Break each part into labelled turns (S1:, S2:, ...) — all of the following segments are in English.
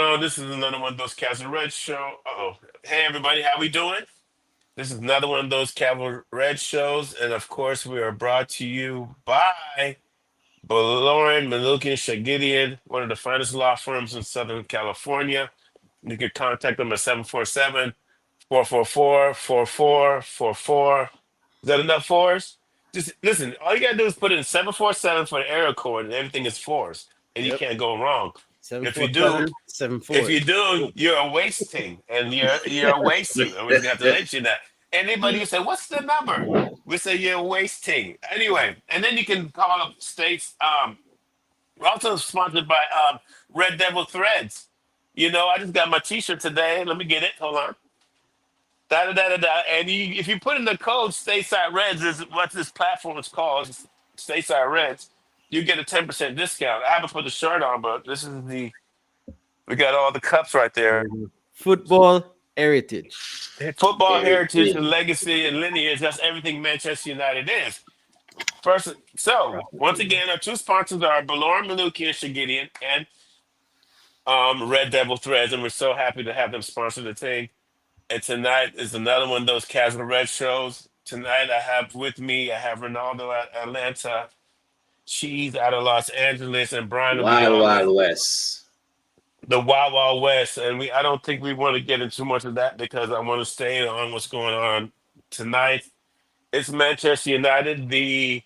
S1: On? This is another one of those Casual Red show. Oh, hey everybody, how we doing? This is another one of those Casual Red shows, and of course, we are brought to you by Lauren Manukin Shagidian, one of the finest law firms in Southern California. You can contact them at 747-444-4444. Is that enough fours? Just listen, all you gotta do is put in 747 for the area code and everything is fours. And you
S2: Yep.
S1: can't go wrong.
S2: Seven
S1: If
S2: four
S1: you do,
S2: seven seven
S1: if
S2: four.
S1: you do, you're a wasting and you're a wasting. And we're just gonna have to let you that. Anybody who say, what's the number? We say you're wasting. Anyway, and then you can call up states. We're also sponsored by Red Devil Threads. You know, I just got my T-shirt today. Let me get it. Hold on. Da da da da da. And if you put in the code Stateside Reds, is what this platform is called, Stateside Reds. You get a 10% discount. I haven't put the shirt on, but this is the. We got all the cups right there.
S2: Football heritage.
S1: Football heritage and
S3: Everything.
S1: legacy and lineage. That's everything Manchester United is. First, so once again, our two sponsors are Belorm Manuki and Shagidian and Red Devil Threads, and we're so happy to have them sponsor the thing. And tonight is another one of those Casual Red shows. Tonight I have with me, I have Ronaldo at Atlanta, Cheese out of Los Angeles, and Brian will be
S3: Wild
S1: on
S3: Wild West.
S1: the Wild Wild West. And I don't think we want to get into too much of that because I want to stay on what's going on tonight. It's Manchester United. The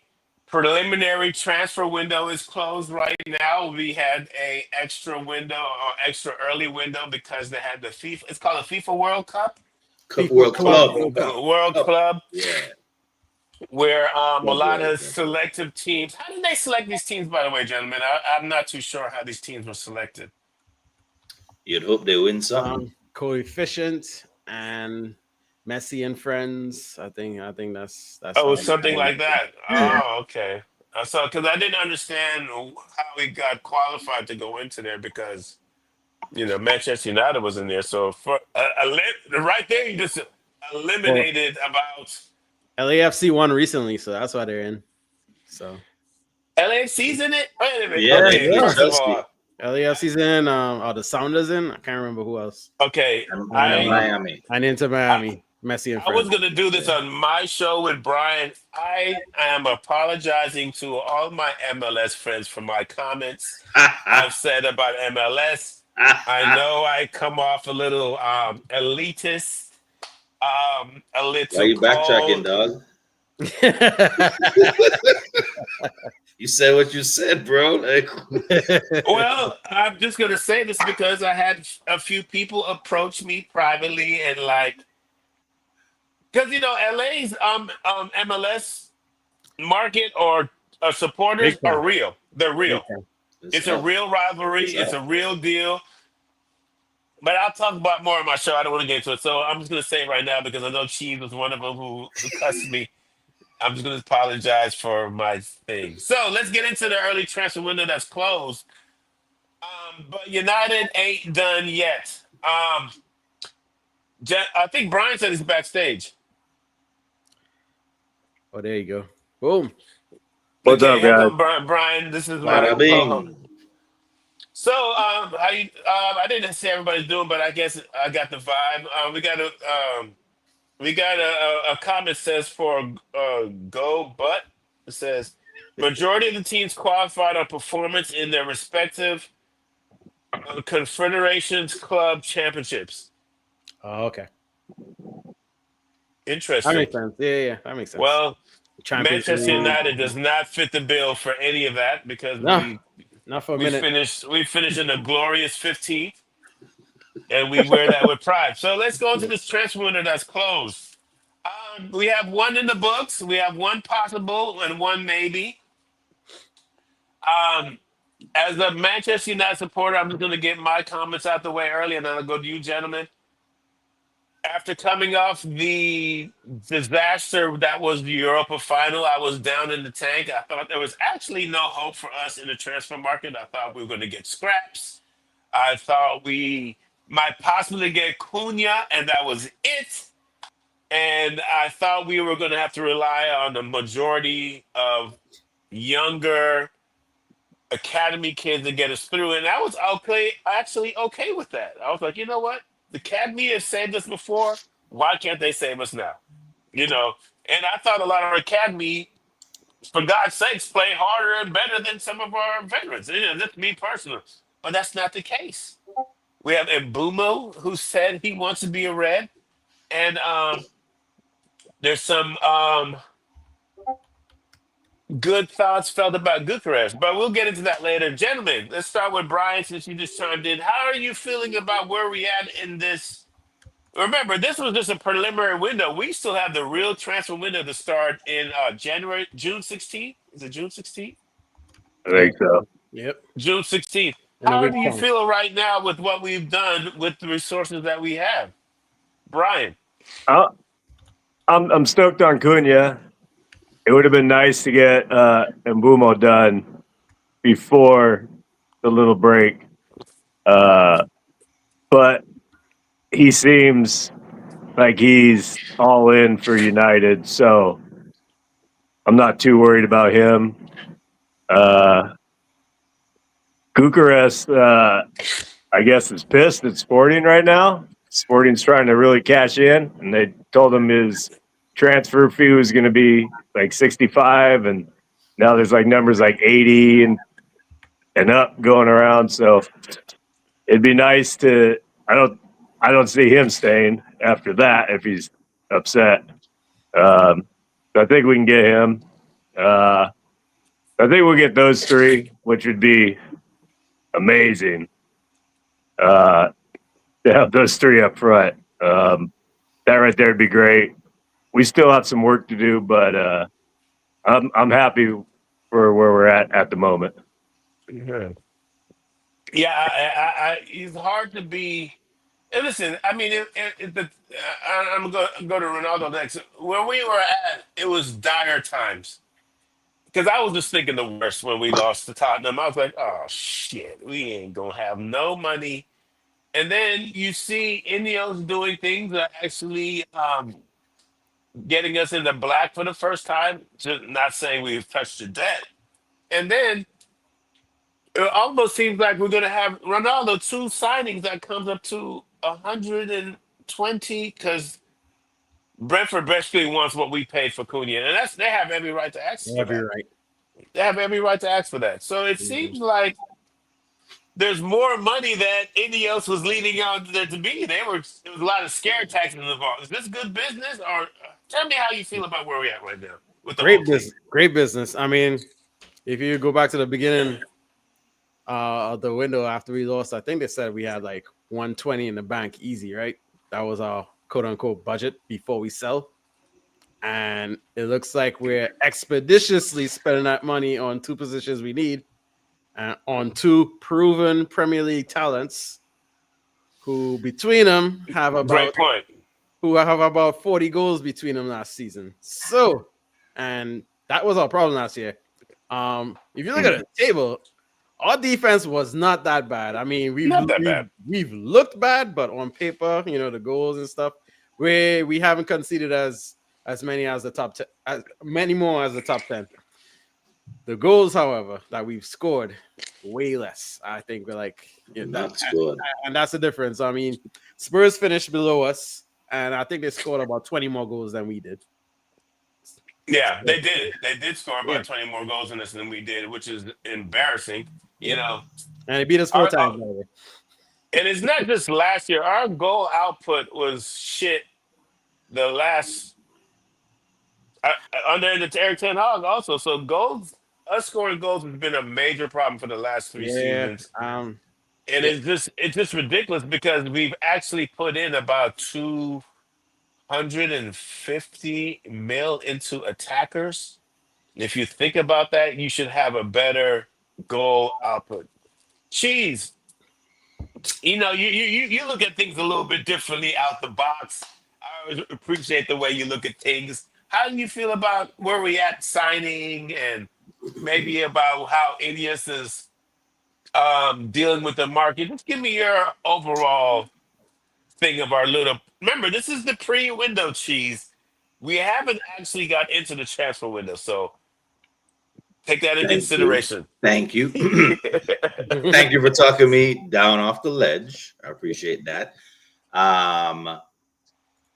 S1: preliminary transfer window is closed right now. We had a extra window or extra early window because they had the FIFA. It's called the FIFA World Cup,
S2: FIFA
S3: World
S2: Club
S3: Club.
S2: World Cup.
S1: World
S3: Cup.
S1: Club,
S3: Yeah.
S1: where a
S3: Club
S1: lot
S3: World
S1: of
S3: Cup.
S1: selective teams. How did they select these teams, by the way, gentlemen? I'm not too sure how these teams were selected.
S3: You'd hope they win something.
S2: Coefficient and Messi and friends. I think that's
S1: Oh,
S2: how.
S1: it's something like that.
S3: Yeah.
S1: Oh, okay. So, because I didn't understand how we got qualified to go into there because Manchester United was in there. So for right there, you just
S2: Well,
S1: eliminated about
S2: LAFC won recently, so that's why they're in. So
S1: LAFC's in it. Wait a minute.
S3: Yeah,
S1: Okay,
S3: he beat
S2: yeah.
S1: first of
S3: Chelsea
S1: all,
S2: LAFC's in. The Sounders in. I can't remember who else.
S1: okay,
S3: and
S2: And
S3: Miami.
S2: Inter
S1: I
S2: Miami, Messi and
S1: I was
S2: friends.
S1: gonna do this
S3: Yeah.
S1: on my show with Brian. I am apologizing to all my MLS friends for my comments I've said about MLS. I know I come off a little elitist, a
S3: Why
S1: little
S3: you backtracking,
S1: cold.
S3: dog? You said what you said, bro. Like,
S1: Well, I'm just gonna say this because I had a few people approach me privately and like, because LA's MLS market or
S2: Big
S1: supporters are
S2: time.
S1: real. They're
S2: Big
S1: real.
S2: time.
S3: it's
S1: It's a
S3: up.
S1: real rivalry.
S3: It's
S1: It's
S3: up.
S1: a real deal. But I'll talk about more on my show. I don't want to get into it, so I'm just gonna say it right now because I know Cheese was one of them who cussed me. I'm just gonna apologize for my thing. So let's get into the early transfer window that's closed. But United ain't done yet. I think Brian said he's backstage.
S2: Oh, there you go. Boom.
S4: What's
S1: Okay,
S4: up,
S1: here
S4: guys?
S1: come Brian. This is my
S3: Bada
S1: co-host.
S3: bing.
S1: So, how you, I didn't say everybody's doing, but I guess I got the vibe. We got a comment says for go, but it says majority of the teams qualified on performance in their respective Confederations Club championships.
S2: Oh, okay. That
S1: Interesting.
S2: makes sense. Yeah, that makes sense.
S1: Well,
S2: Champions
S1: Manchester
S2: League.
S1: United does not fit the bill for any of that because
S2: No,
S1: we
S2: not for a
S1: we
S2: minute.
S1: finished we finished in a glorious 15th, and we wear that with pride. So let's go into this transfer window that's closed. We have one in the books. We have one possible and one maybe. Um, as a Manchester United supporter, I'm just going to get my comments out the way early, and then I'll go to you, gentlemen. After coming off the disaster that was the Europa final, I was down in the tank. I thought there was actually no hope for us in the transfer market. I thought we were going to get scraps. I thought we might possibly get Cunha, and that was it. And I thought we were going to have to rely on the majority of younger, academy kids to get us through, and I was actually okay with that. I was like, you know what, the academy has saved us before. Why can't they save us now? You know, and I thought a lot of our academy, for God's sakes, play harder and better than some of our veterans. You know, that's me personally, but that's not the case. We have Mbumo who said he wants to be a Red, and there's some good thoughts felt about Bucharest, but we'll get into that later. Gentlemen, let's start with Brian since you just chimed in. How are you feeling about where we at in this? Remember, this was just a preliminary window. We still have the real transfer window to start in June 16th. Is it June 16th?
S3: I think so.
S2: Yep.
S1: June 16th.
S2: In a
S1: How
S2: week
S1: do you
S2: time.
S1: feel right now with what we've done with the resources that we have? Brian.
S4: Uh, I'm stoked on Cunha. It would have been nice to get Mbumo done before the little break, but he seems like he's all in for United, so I'm not too worried about him. Bucharest, I guess, is pissed at Sporting right now. Sporting's trying to really cash in, and they told him his transfer fee was going to be like 65, and now there's like numbers like 80 and up going around. So it'd be nice to. I don't see him staying after that if he's upset. So I think we can get him. I think we'll get those three, which would be amazing. To have those three up front. That right there would be great. We still have some work to do, but I'm happy for where we're at the moment.
S1: Yeah, it's hard to be. And listen, I mean, I'm going to go to Ronaldo next. Where we were at, it was dire times. Because I was just thinking the worst when we lost to Tottenham. I was like, oh, shit, we ain't going to have no money. And then you see Ineos doing things that are actually getting us in the black for the first time. Not saying we've touched the debt. And then it almost seems like we're going to have Ronaldo two signings that comes up to 120 because Brentford basically wants what we paid for Cunha, and they have every right to ask for
S2: Yeah,
S1: that.
S2: you're right.
S1: They have every right to ask for that. So it
S2: Mhm.
S1: seems like there's more money that Ineos was leading on there to be. There was a lot of scare tactics involved. Is this good business, or tell me how you feel about where we're at right now with the whole
S2: Great
S1: team?
S2: business. Great business. I mean, if you go back to the beginning of the window after we lost, I think they said we had like 120 in the bank easy, right? That was our quote unquote budget before we sell. And it looks like we're expeditiously spending that money on two positions we need and on two proven Premier League talents who between them have
S1: Great
S2: about
S1: point.
S2: 40 goals between them last season. So, and that was our problem last year. If you look at the table, our defense was not that bad. I mean,
S1: Not that bad.
S2: we've looked bad, but on paper, you know, the goals and stuff, we haven't conceded as many as the top 10, as many more as the top 10. The goals, however, that we've scored, way less. I think we're like
S3: Not scored.
S2: and that's the difference. I mean, Spurs finished below us, and I think they scored about 20 more goals than we did.
S1: Yeah, they did. They did score
S2: Yeah,
S1: about 20 more goals in us than we did, which is embarrassing. You know,
S2: and they beat us 4 times. By the way.
S1: and it's not just last year. Our goal output was shit. The last under the Eric Ten Hag also. So goals, us scoring goals has been a major problem for the last three
S2: Yeah,
S1: seasons, and
S2: yeah,
S1: it's just ridiculous because we've actually put in about 250 mil into attackers. If you think about that, you should have a better goal output. Cheese, you look at things a little bit differently out the box. I always appreciate the way you look at things. How do you feel about where we at signing and maybe about how Ineos is dealing with the market? Just give me your overall thing of our little. Remember, this is the pre-window, cheese. We haven't actually got into the transfer window, so Take that into
S3: Thank you.
S1: consideration.
S3: Thank you. Thank you for talking me down off the ledge. I appreciate that.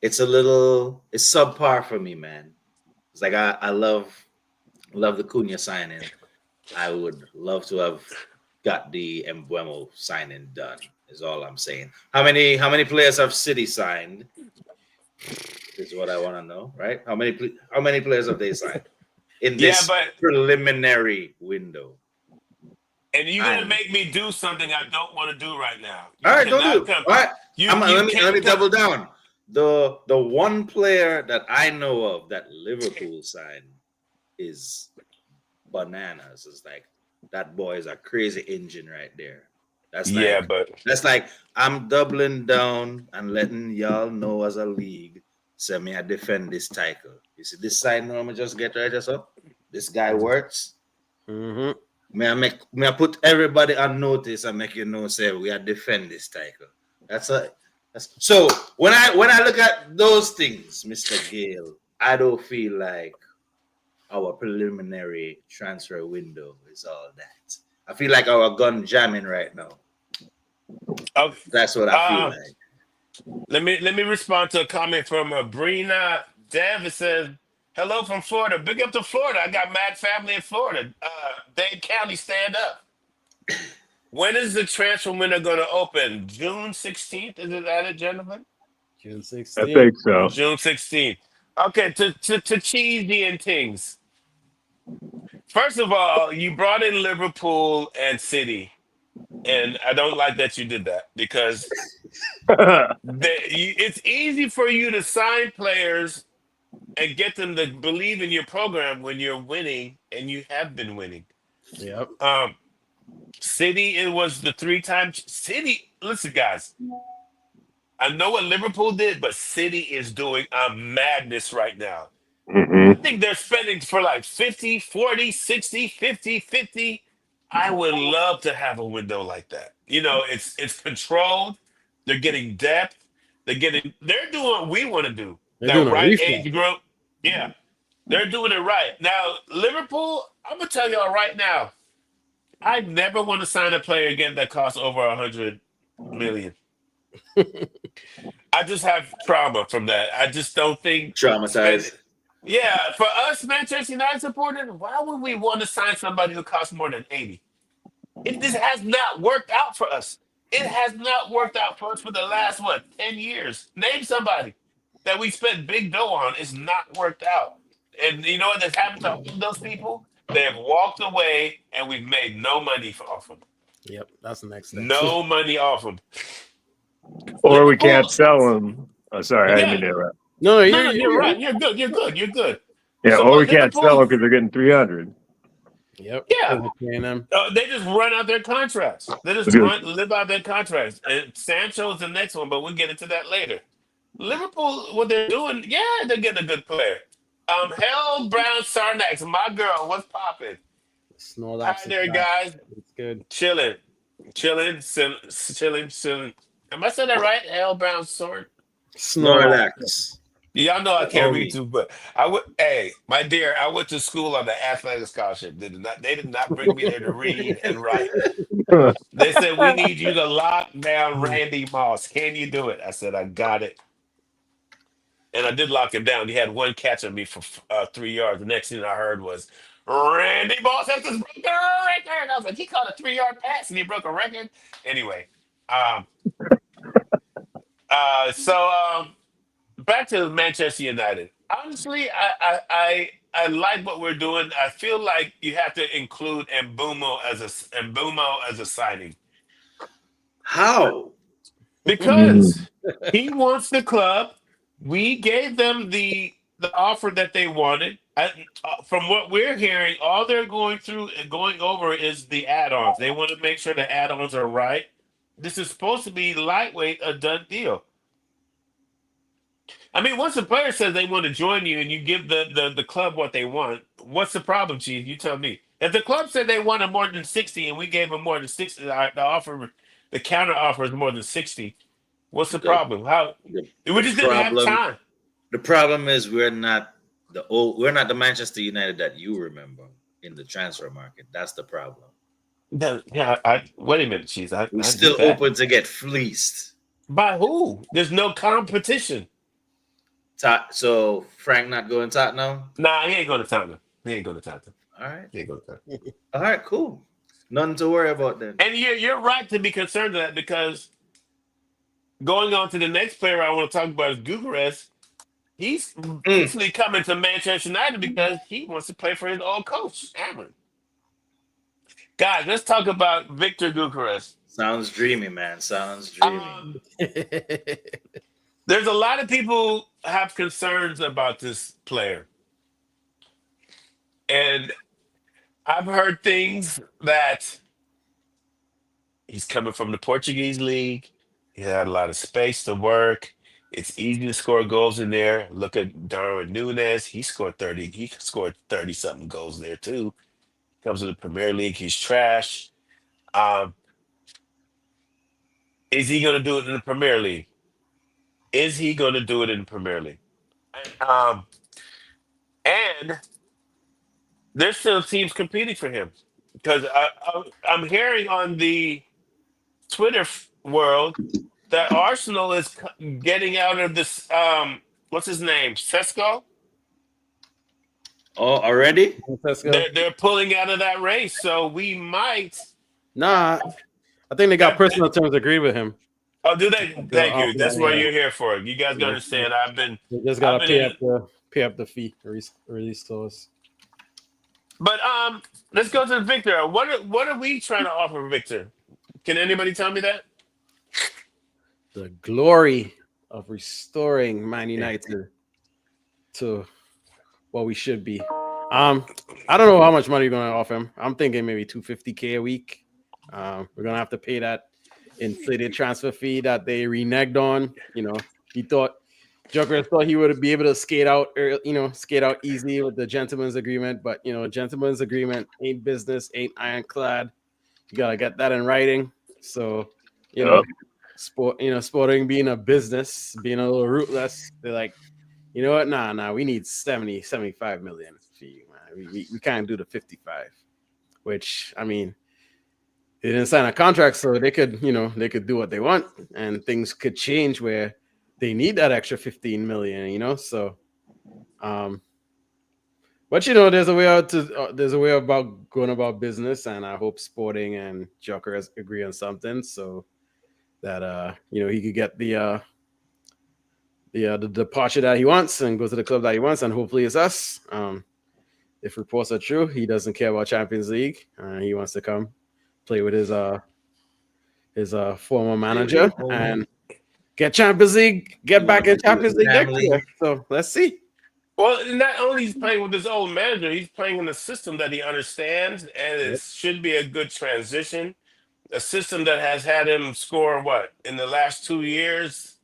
S3: It's subpar for me, man. It's like I love the Cunha signing. I would love to have got the Embuemo signing done. Is all I'm saying. How many players have City signed? Is what I want to know, right? How many players have they signed in this preliminary window?
S1: And you're gonna make me do something I don't want to do right now.
S3: All right, don't do. All right, let me double down. The one player that I know of that Liverpool signed is bananas. It's like that boy is a crazy engine right there. That's like I'm doubling down and letting y'all know as a league. So me I defend this title. You see this side now, I'm just get right up. This guy works.
S2: Mm-hmm.
S3: May I put everybody on notice and make you know say we are defend this title. So when I look at those things, Mr. Gale, I don't feel like our preliminary transfer window is all that. I feel like our gun jamming right now. That's what I feel like.
S1: Let me respond to a comment from Brina Dev. It says, "Hello from Florida. Big up to Florida. I got mad family in Florida. Dade County, stand up." When is the transfer window going to open? June 16th? Is it that, gentlemen?
S2: June 16th.
S4: I think so.
S1: June 16th. Okay, to cheesy and things. First of all, you brought in Liverpool and City. And I don't like that you did that because it's easy for you to sign players and get them to believe in your program when you're winning, and you have been winning.
S2: Yep.
S1: City, it was the 3-time City. Listen, guys, I know what Liverpool did, but City is doing a madness right now. I think they're spending for like 50, 40, 60, 50, 50. I would love to have a window like that. You know, it's controlled. They're getting depth. They're doing what we want to do.
S2: They're
S1: That
S2: doing a
S1: right
S2: refresh.
S1: age group. Yeah. They're doing it right. Now, Liverpool, I'm gonna tell y'all right now, I never want to sign a player again that costs over 100 million. I just have trauma from that. I just don't think
S3: Traumatized.
S1: Yeah, for us Manchester United supporters, why would we want to sign somebody who costs more than 80? This has not worked out for us. It has not worked out for us for the last 10 years. Name somebody that we spent big dough on. It's not worked out. And you know what has happened to all of those people? They have walked away, and we've made no money off them.
S2: Yep, that's the next thing.
S1: No money off them.
S4: Or we can't sell them. Oh, sorry, I didn't mean to interrupt.
S2: No,
S1: you're right. You're good.
S4: Yeah,
S1: So
S4: or we
S1: what
S4: can't
S1: Liverpool-
S4: sell them because they're getting 300.
S2: Yep.
S1: Yeah.
S2: Them.
S1: They just run out their contracts. They just live out their contracts. And Sancho's the next one, but we'll get into that later. Liverpool, what they're doing, they're getting a good player. Hell Brown Sarnax, my girl, what's popping? Hi there, guys.
S2: It's good.
S1: Chilling. Am I saying that right? Hell Brown Sarnax.
S3: Snorlax.
S1: Y'all know I can't read too, but hey, my dear, I went to school on the athletic scholarship. They did not bring me there to read and write. They said, we need you to lock down Randy Moss. Can you do it? I said, I got it. And I did lock him down. He had one catch on me for 3 yards. The next thing I heard was, Randy Moss has this broken record. I was like, he caught a 3-yard pass and he broke a record. Anyway, so back to Manchester United. Honestly, I like what we're doing. I feel like you have to include Mbumo as a signing.
S3: How?
S1: Because he wants the club. We gave them the offer that they wanted. From what we're hearing, all they're going over is the add-ons. They want to make sure the add-ons are right. This is supposed to be lightweight, a done deal. I mean, once a player says they want to join you and you give the club what they want, what's the problem, Chief? You tell me. If the club said they wanted more than 60 and we gave them more than 60, the counter offer is more than 60. What's the problem? We just didn't have time.
S3: The problem is we're not the Manchester United that you remember. in the transfer market. That's the problem.
S1: Wait a minute, Cheese.
S3: We're
S1: I
S3: still
S1: get that.
S3: open to get fleeced.
S1: By who? There's no competition.
S3: So Frank not going Tottenham?
S1: Nah, he ain't going to Tottenham. He ain't going to Tottenham.
S3: All right.
S1: He ain't going to Tottenham.
S3: All right, cool. Nothing to worry about then.
S1: And you're right to be concerned with that, because going on to the next player I want to talk about is Gukeres. He's basically coming to Manchester United because he wants to play for his old coach, Amron. Guys, let's talk about Victor Gukeres.
S3: Sounds dreamy, man. Sounds dreamy.
S1: There's a lot of people have concerns about this player. And I've heard things that he's coming from the Portuguese league. He had a lot of space to work. It's easy to score goals in there. Look at Darwin Núñez. He scored 30. He scored 30 something goals there too. Comes to the Premier League. He's trash. Is he going to do it in the Premier League? Is he going to do it in the Premier League? And there's still teams competing for him, because I'm hearing on the Twitter world that Arsenal is getting out of this. What's his name? Sesko.
S3: Oh, already?
S1: They're pulling out of that race, so we might.
S2: Nah, I think they got personal terms agreed with him.
S1: Oh, do they? Thank you. That's what you're here for. You guys gotta understand.
S2: They just gotta pay up the fee, release clause.
S1: But let's go to Victor. What are we trying to offer Victor? Can anybody tell me that?
S2: The glory of restoring Man United to what we should be. I don't know how much money you're gonna offer him. I'm thinking maybe $250K a week. We're gonna have to pay that inflated transfer fee that they reneged on. Joker thought he would be able to skate out easy with the gentleman's agreement, but gentleman's agreement ain't business, ain't ironclad. You gotta get that in writing. So, Sporting being a business, being a little rootless, they're like, you know what? Nah, we need 75 million for you, man. We can't do the 55, which, I mean, they didn't sign a contract, so they could do what they want, and things could change where they need that extra 15 million, so, but there's a way about going about business, and I hope Sporting and Joker agree on something so that he could get the departure that he wants and go to the club that he wants, and hopefully it's us. If reports are true, he doesn't care about Champions League. He wants to come play with his former manager and get Champions League, get back in Champions League next year. So let's see.
S1: Well, not only he's playing with his old manager, he's playing in a system that he understands, and it should be a good transition. A system that has had him score in the last 2 years,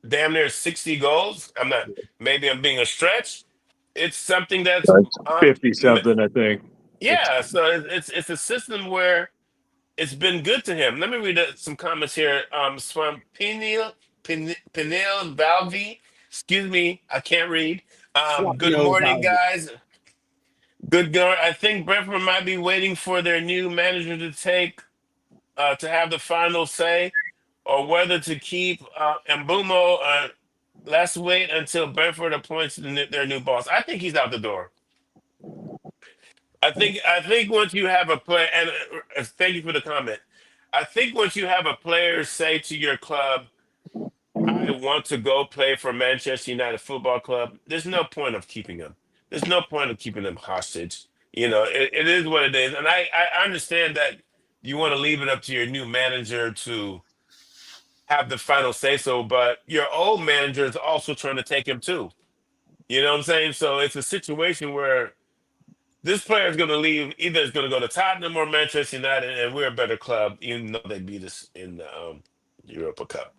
S1: damn near 60 goals. Maybe I'm being a stretch. It's something that's
S4: 50 something, I think.
S1: Yeah, so it's a system where it's been good to him. Let me read some comments here. Swampinil Valvi, excuse me, I can't read. Good morning, guys. I think Brentford might be waiting for their new manager to have the final say, or whether to keep Mbumo. Let's wait until Brentford appoints their new boss. I think he's out the door. I think once you have a player, and thank you for the comment. I think once you have a player say to your club, I want to go play for Manchester United Football Club, there's no point of keeping him. There's no point of keeping him hostage. It is what it is. And I understand that you want to leave it up to your new manager to have the final say so, but your old manager is also trying to take him too. You know what I'm saying? So it's a situation where this player is going to leave. Either it's going to go to Tottenham or Manchester United, and we're a better club, even though they beat us in the Europa Cup.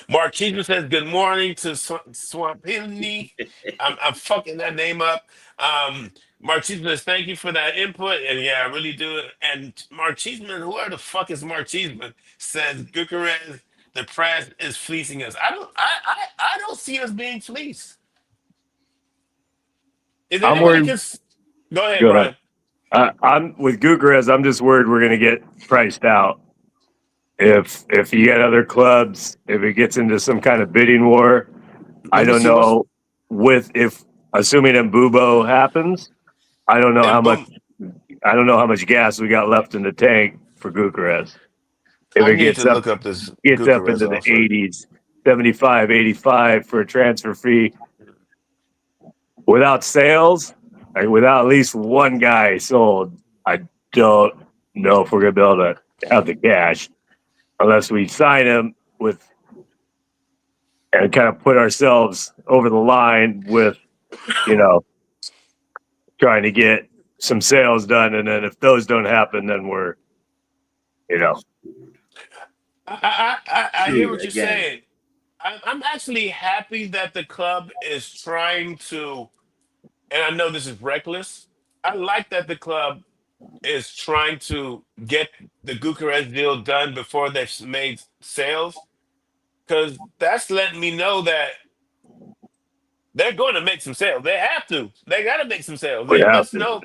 S1: Mark Cheeseman says, good morning to Swampini. I'm fucking that name up. Mark Cheeseman says, thank you for that input. And yeah, I really do. And Mark Cheeseman, whoever the fuck is Mark Cheeseman, says Gukeres, the press is fleecing us. I don't see us being fleeced. Is
S4: I'm
S1: anybody
S4: worried.
S1: Go ahead,
S4: Go
S1: Brian.
S4: ahead. I'm with Gukras. I'm just worried we're going to get priced out. If you get other clubs, if it gets into some kind of bidding war, I
S1: Let me
S4: don't
S1: see what's
S4: know. If assuming Mbubo happens, I don't know how
S1: and
S4: much.
S1: boom.
S4: I don't know how much gas we got left in the tank for Gukras. If
S1: I
S4: it
S1: need to
S4: gets up
S1: look up this
S4: into
S1: Gucarez
S4: the
S1: offer.
S4: 80s, 75, 85 for a transfer fee without sales, like without at least one guy sold, I don't know if we're gonna be able to have the cash unless we sign him with and kind of put ourselves over the line with, you know, trying to get some sales done. And then if those don't happen, then we're, you know,
S1: I hear
S3: Screwed
S1: what you're
S3: again.
S1: saying. I'm actually happy that the club is trying to, and I know this is reckless. I like that the club is trying to get the Gucarez deal done before they've made sales, because that's letting me know that they're going to make some sales. They have to. They got to make some sales.
S4: we
S1: They
S4: have
S1: must
S4: to.
S1: know.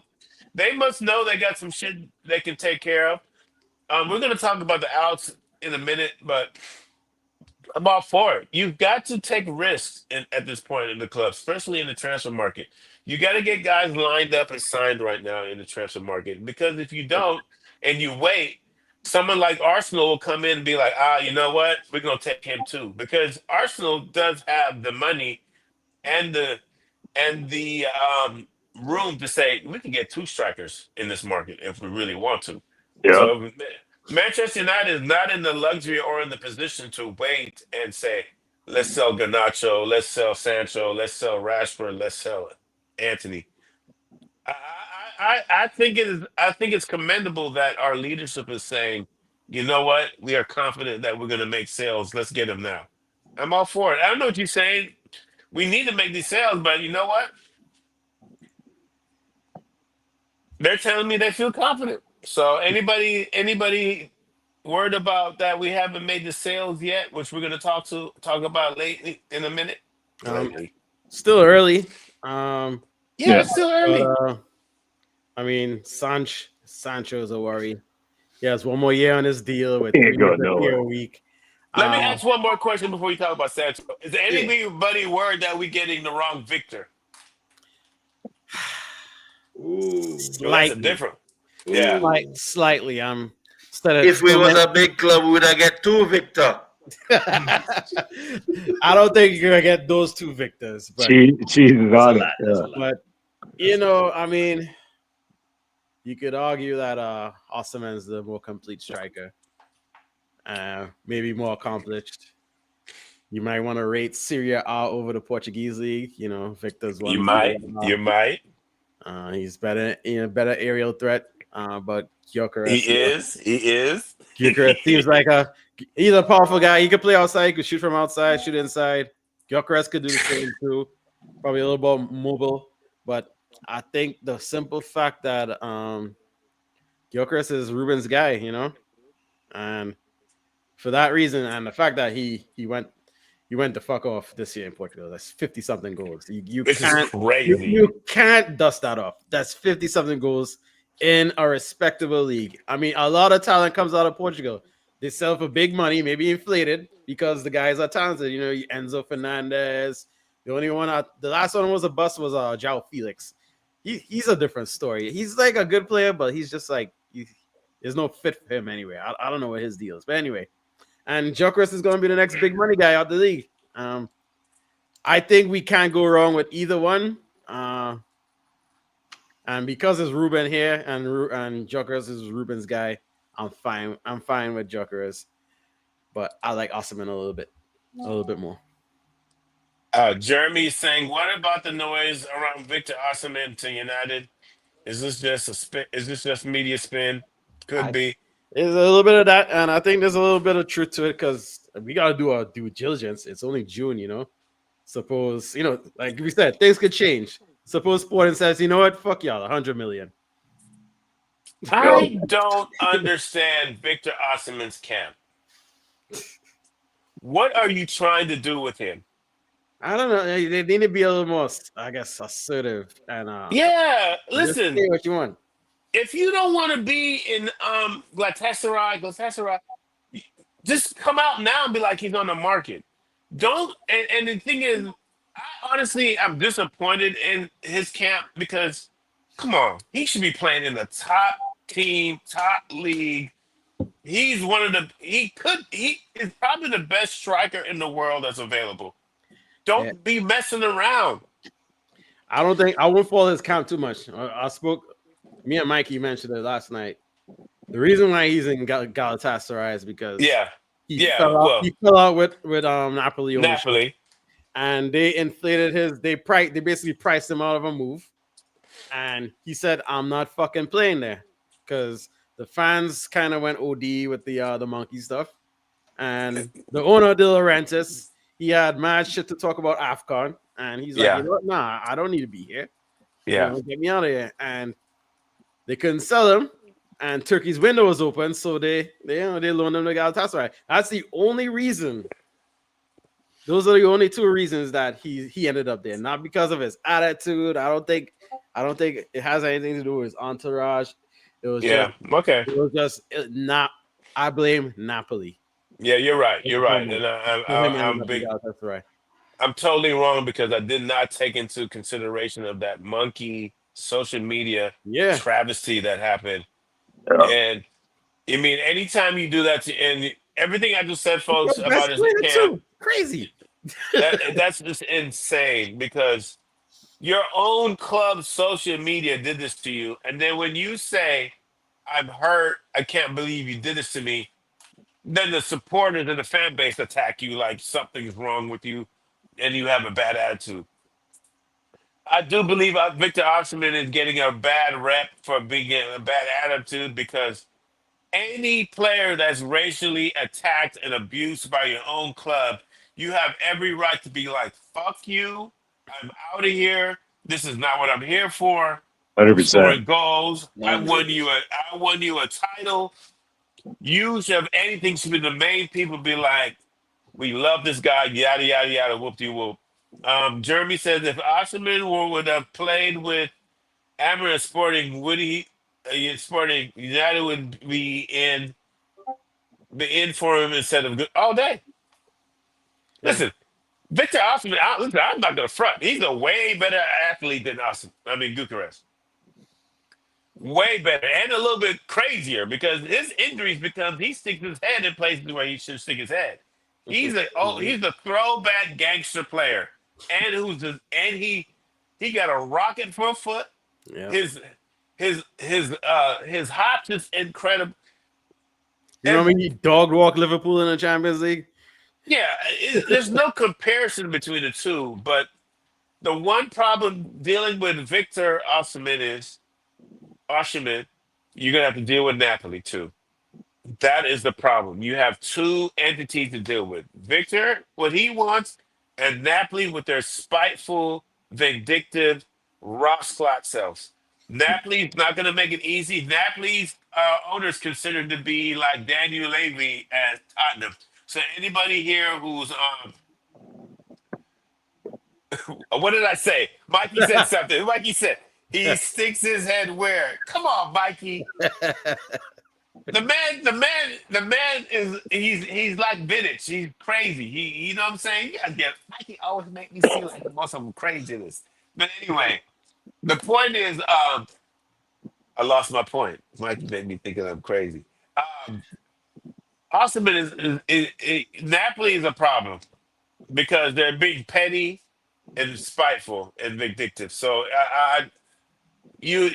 S1: They must know they got some shit they can take care of. We're going to talk about the outs in a minute, but I'm all for it. You've got to take risks at this point in the club, especially in the transfer market. You got to get guys lined up and signed right now in the transfer market, because if you don't and you wait, someone like Arsenal will come in and be like, you know what? We're going to take him too, because Arsenal does have the money and the room to say we can get two strikers in this market if we really want to.
S4: Yep.
S1: So Manchester United is not in the luxury or in the position to wait and say, let's sell Garnacho, let's sell Sancho, let's sell Rashford, let's sell Anthony. I think it is. I think it's commendable that our leadership is saying, you know what, we are confident that we're going to make sales. Let's get them now. I'm all for it. I don't know what you're saying. We need to make these sales, but you know what? They're telling me they feel confident. So anybody worried about that we haven't made the sales yet, which we're gonna talk about lately in a minute.
S2: Um,
S1: Lately.
S2: still early.
S1: Yeah,
S4: Yeah.
S1: it's still
S2: But
S1: early.
S2: I mean, Sancho's a worry. He has one more year on his deal with
S4: He ain't
S2: 3
S4: going
S2: million here
S4: nowhere.
S2: a week.
S1: Let me
S2: Um,
S1: ask one more question before you talk about Sancho. Is
S3: Yeah.
S1: anybody worried that we're getting the wrong Victor?
S3: Ooh.
S1: Well, that's a
S2: slightly,
S1: different. Yeah.
S2: slightly. Instead of
S3: If we was
S2: 2
S3: a big club, we would have get two Victor.
S2: I don't think you're gonna get those two victors, but
S4: Cheese is
S3: That's a
S4: on it.
S3: lot. That's a
S4: Yeah.
S3: lot.
S2: but I mean, you could argue that Osimhen's the more complete striker, maybe more accomplished. You might want to rate Syria A over the Portuguese league. Victor's
S1: You
S2: one.
S1: might. You might.
S2: He's better, better aerial threat. But
S1: He
S2: Gyökeres,
S1: is. He is.
S2: Gyökeres seems like he's a powerful guy. He could play outside. He could shoot from outside, shoot inside. Gyökeres could do the same too. Probably a little more mobile, but I think the simple fact that Gyökeres is Ruben's guy, and for that reason, and the fact that he went the fuck off this year in Portugal. That's 50 something goals. You
S1: This is
S2: can't
S1: crazy.
S2: you can't dust that off. That's 50 something goals in a respectable league. I mean, a lot of talent comes out of Portugal. They sell for big money, maybe inflated because the guys are talented. Enzo Fernandez. The last one was a bust was João Felix. He's a different story. He's like a good player, but he's just like there's no fit for him anyway. I don't know what his deal is, but anyway. And Gyökeres is going to be the next big money guy out the league. I think we can't go wrong with either one. And because it's Ruben here and Gyökeres is Ruben's guy, I'm fine. I'm fine with Gyökeres, but I like Osimhen a little bit more.
S1: Jeremy is saying, what about the noise around Victor Osimhen to United? Is this just a spin? Is this just media spin? Could be.
S2: There's a little bit of that, and I think there's a little bit of truth to it because we got to do our due diligence. It's only June, Suppose, like we said, things could change. Suppose Sporting says, you know what, fuck y'all, 100 million.
S1: I don't understand Victor Osimhen's camp. What are you trying to do with him?
S2: I don't know. They need to be a little more, I guess, assertive and
S1: Yeah,
S2: just say
S1: listen.
S2: what you want.
S1: if you don't want to be in Galatasaray, just come out now and be like he's on the market. Don't and the thing is, I'm disappointed in his camp because come on, he should be playing in the top team, top league. He's one of the he is probably the best striker in the world that's available.
S2: Yeah.
S1: Don't be messing around.
S2: I don't think I won't follow his count too much. I spoke. Me and Mikey mentioned it last night. The reason why he's in Galatasaray is because
S1: Yeah,
S2: he
S1: yeah.
S2: fell out.
S1: Well,
S2: He fell out with Napoli ownership,
S1: Napoli.
S2: and they inflated his. They basically priced him out of a move, and he said, "I'm not fucking playing there," because the fans kind of went OD with the monkey stuff, and the owner De Laurentiis, he had mad shit to talk about AFCON, and he's like, you
S1: Yeah,
S2: know what? Nah, I don't need to be here.
S1: yeah.
S2: Get me out of here. And they couldn't sell him, and Turkey's window was open, so they loaned him to Galatasaray. That's the only reason. Those are the only two reasons that he ended up there, not because of his attitude. I don't think it has anything to do with his entourage. It was
S1: Yeah. Okay.
S2: not. I blame Napoli.
S1: Yeah, you're right. You're right. And
S2: For him ended
S1: I'm
S2: up in
S1: big.
S2: Galatasaray.
S1: I'm totally wrong because I did not take into consideration of that monkey social media
S2: Yeah,
S1: travesty that happened.
S4: Yeah.
S1: And I mean, anytime you do that, and everything I just said, folks,
S2: the best
S1: about his
S2: player
S1: camp,
S2: too. Crazy.
S1: that's just insane because your own club's social media did this to you, and then when you say, "I'm hurt. I can't believe you did this to me," then the supporters and the fan base attack you like something's wrong with you and you have a bad attitude. I do believe Victor Osimhen is getting a bad rep for being a bad attitude because any player that's racially attacked and abused by your own club, you have every right to be like, fuck you. I'm out of here. This is not what I'm here for. I'm
S4: 100%.
S1: scoring goals.
S3: Laundry list.
S1: I won you a title. You should have anything should be the main people be like, we love this guy, yada yada yada, whoop de whoop. Jeremy says if Osimhen would have played with Amateur Sporting, would he? Sporting United would be in for him instead of good all day.
S2: Yeah.
S1: Listen, Victor Osimhen. Listen, I'm not gonna front. He's a way better athlete than Bucharest. Way better and a little bit crazier because his injuries becomes he sticks his head in places where he should stick his head. He's a throwback gangster player, and he got a rocket for a foot.
S2: Yeah.
S1: His hops is incredible.
S2: You know when he dog walk Liverpool in the Champions League?
S1: Yeah, there's no comparison between the two. But the one problem dealing with Victor Osimhen, you're gonna have to deal with Napoli too. That is the problem. You have two entities to deal with. Victor, what he wants, and Napoli with their spiteful, vindictive, Ross-clot selves. Napoli's not going to make it easy. Napoli's owners considered to be like Daniel Levy at Tottenham. So anybody here who's what did I say? Mikey said something. Mikey said he sticks his head where? Come on, Mikey. The man is he's like Vidic. He's crazy. You know what I'm saying? Yeah, Mikey always make me seem like the most of craziness. But anyway, the point is, I lost my point. Mikey made me think I'm crazy. Osimhen Napoli is a problem because they're being petty and spiteful and vindictive. So You,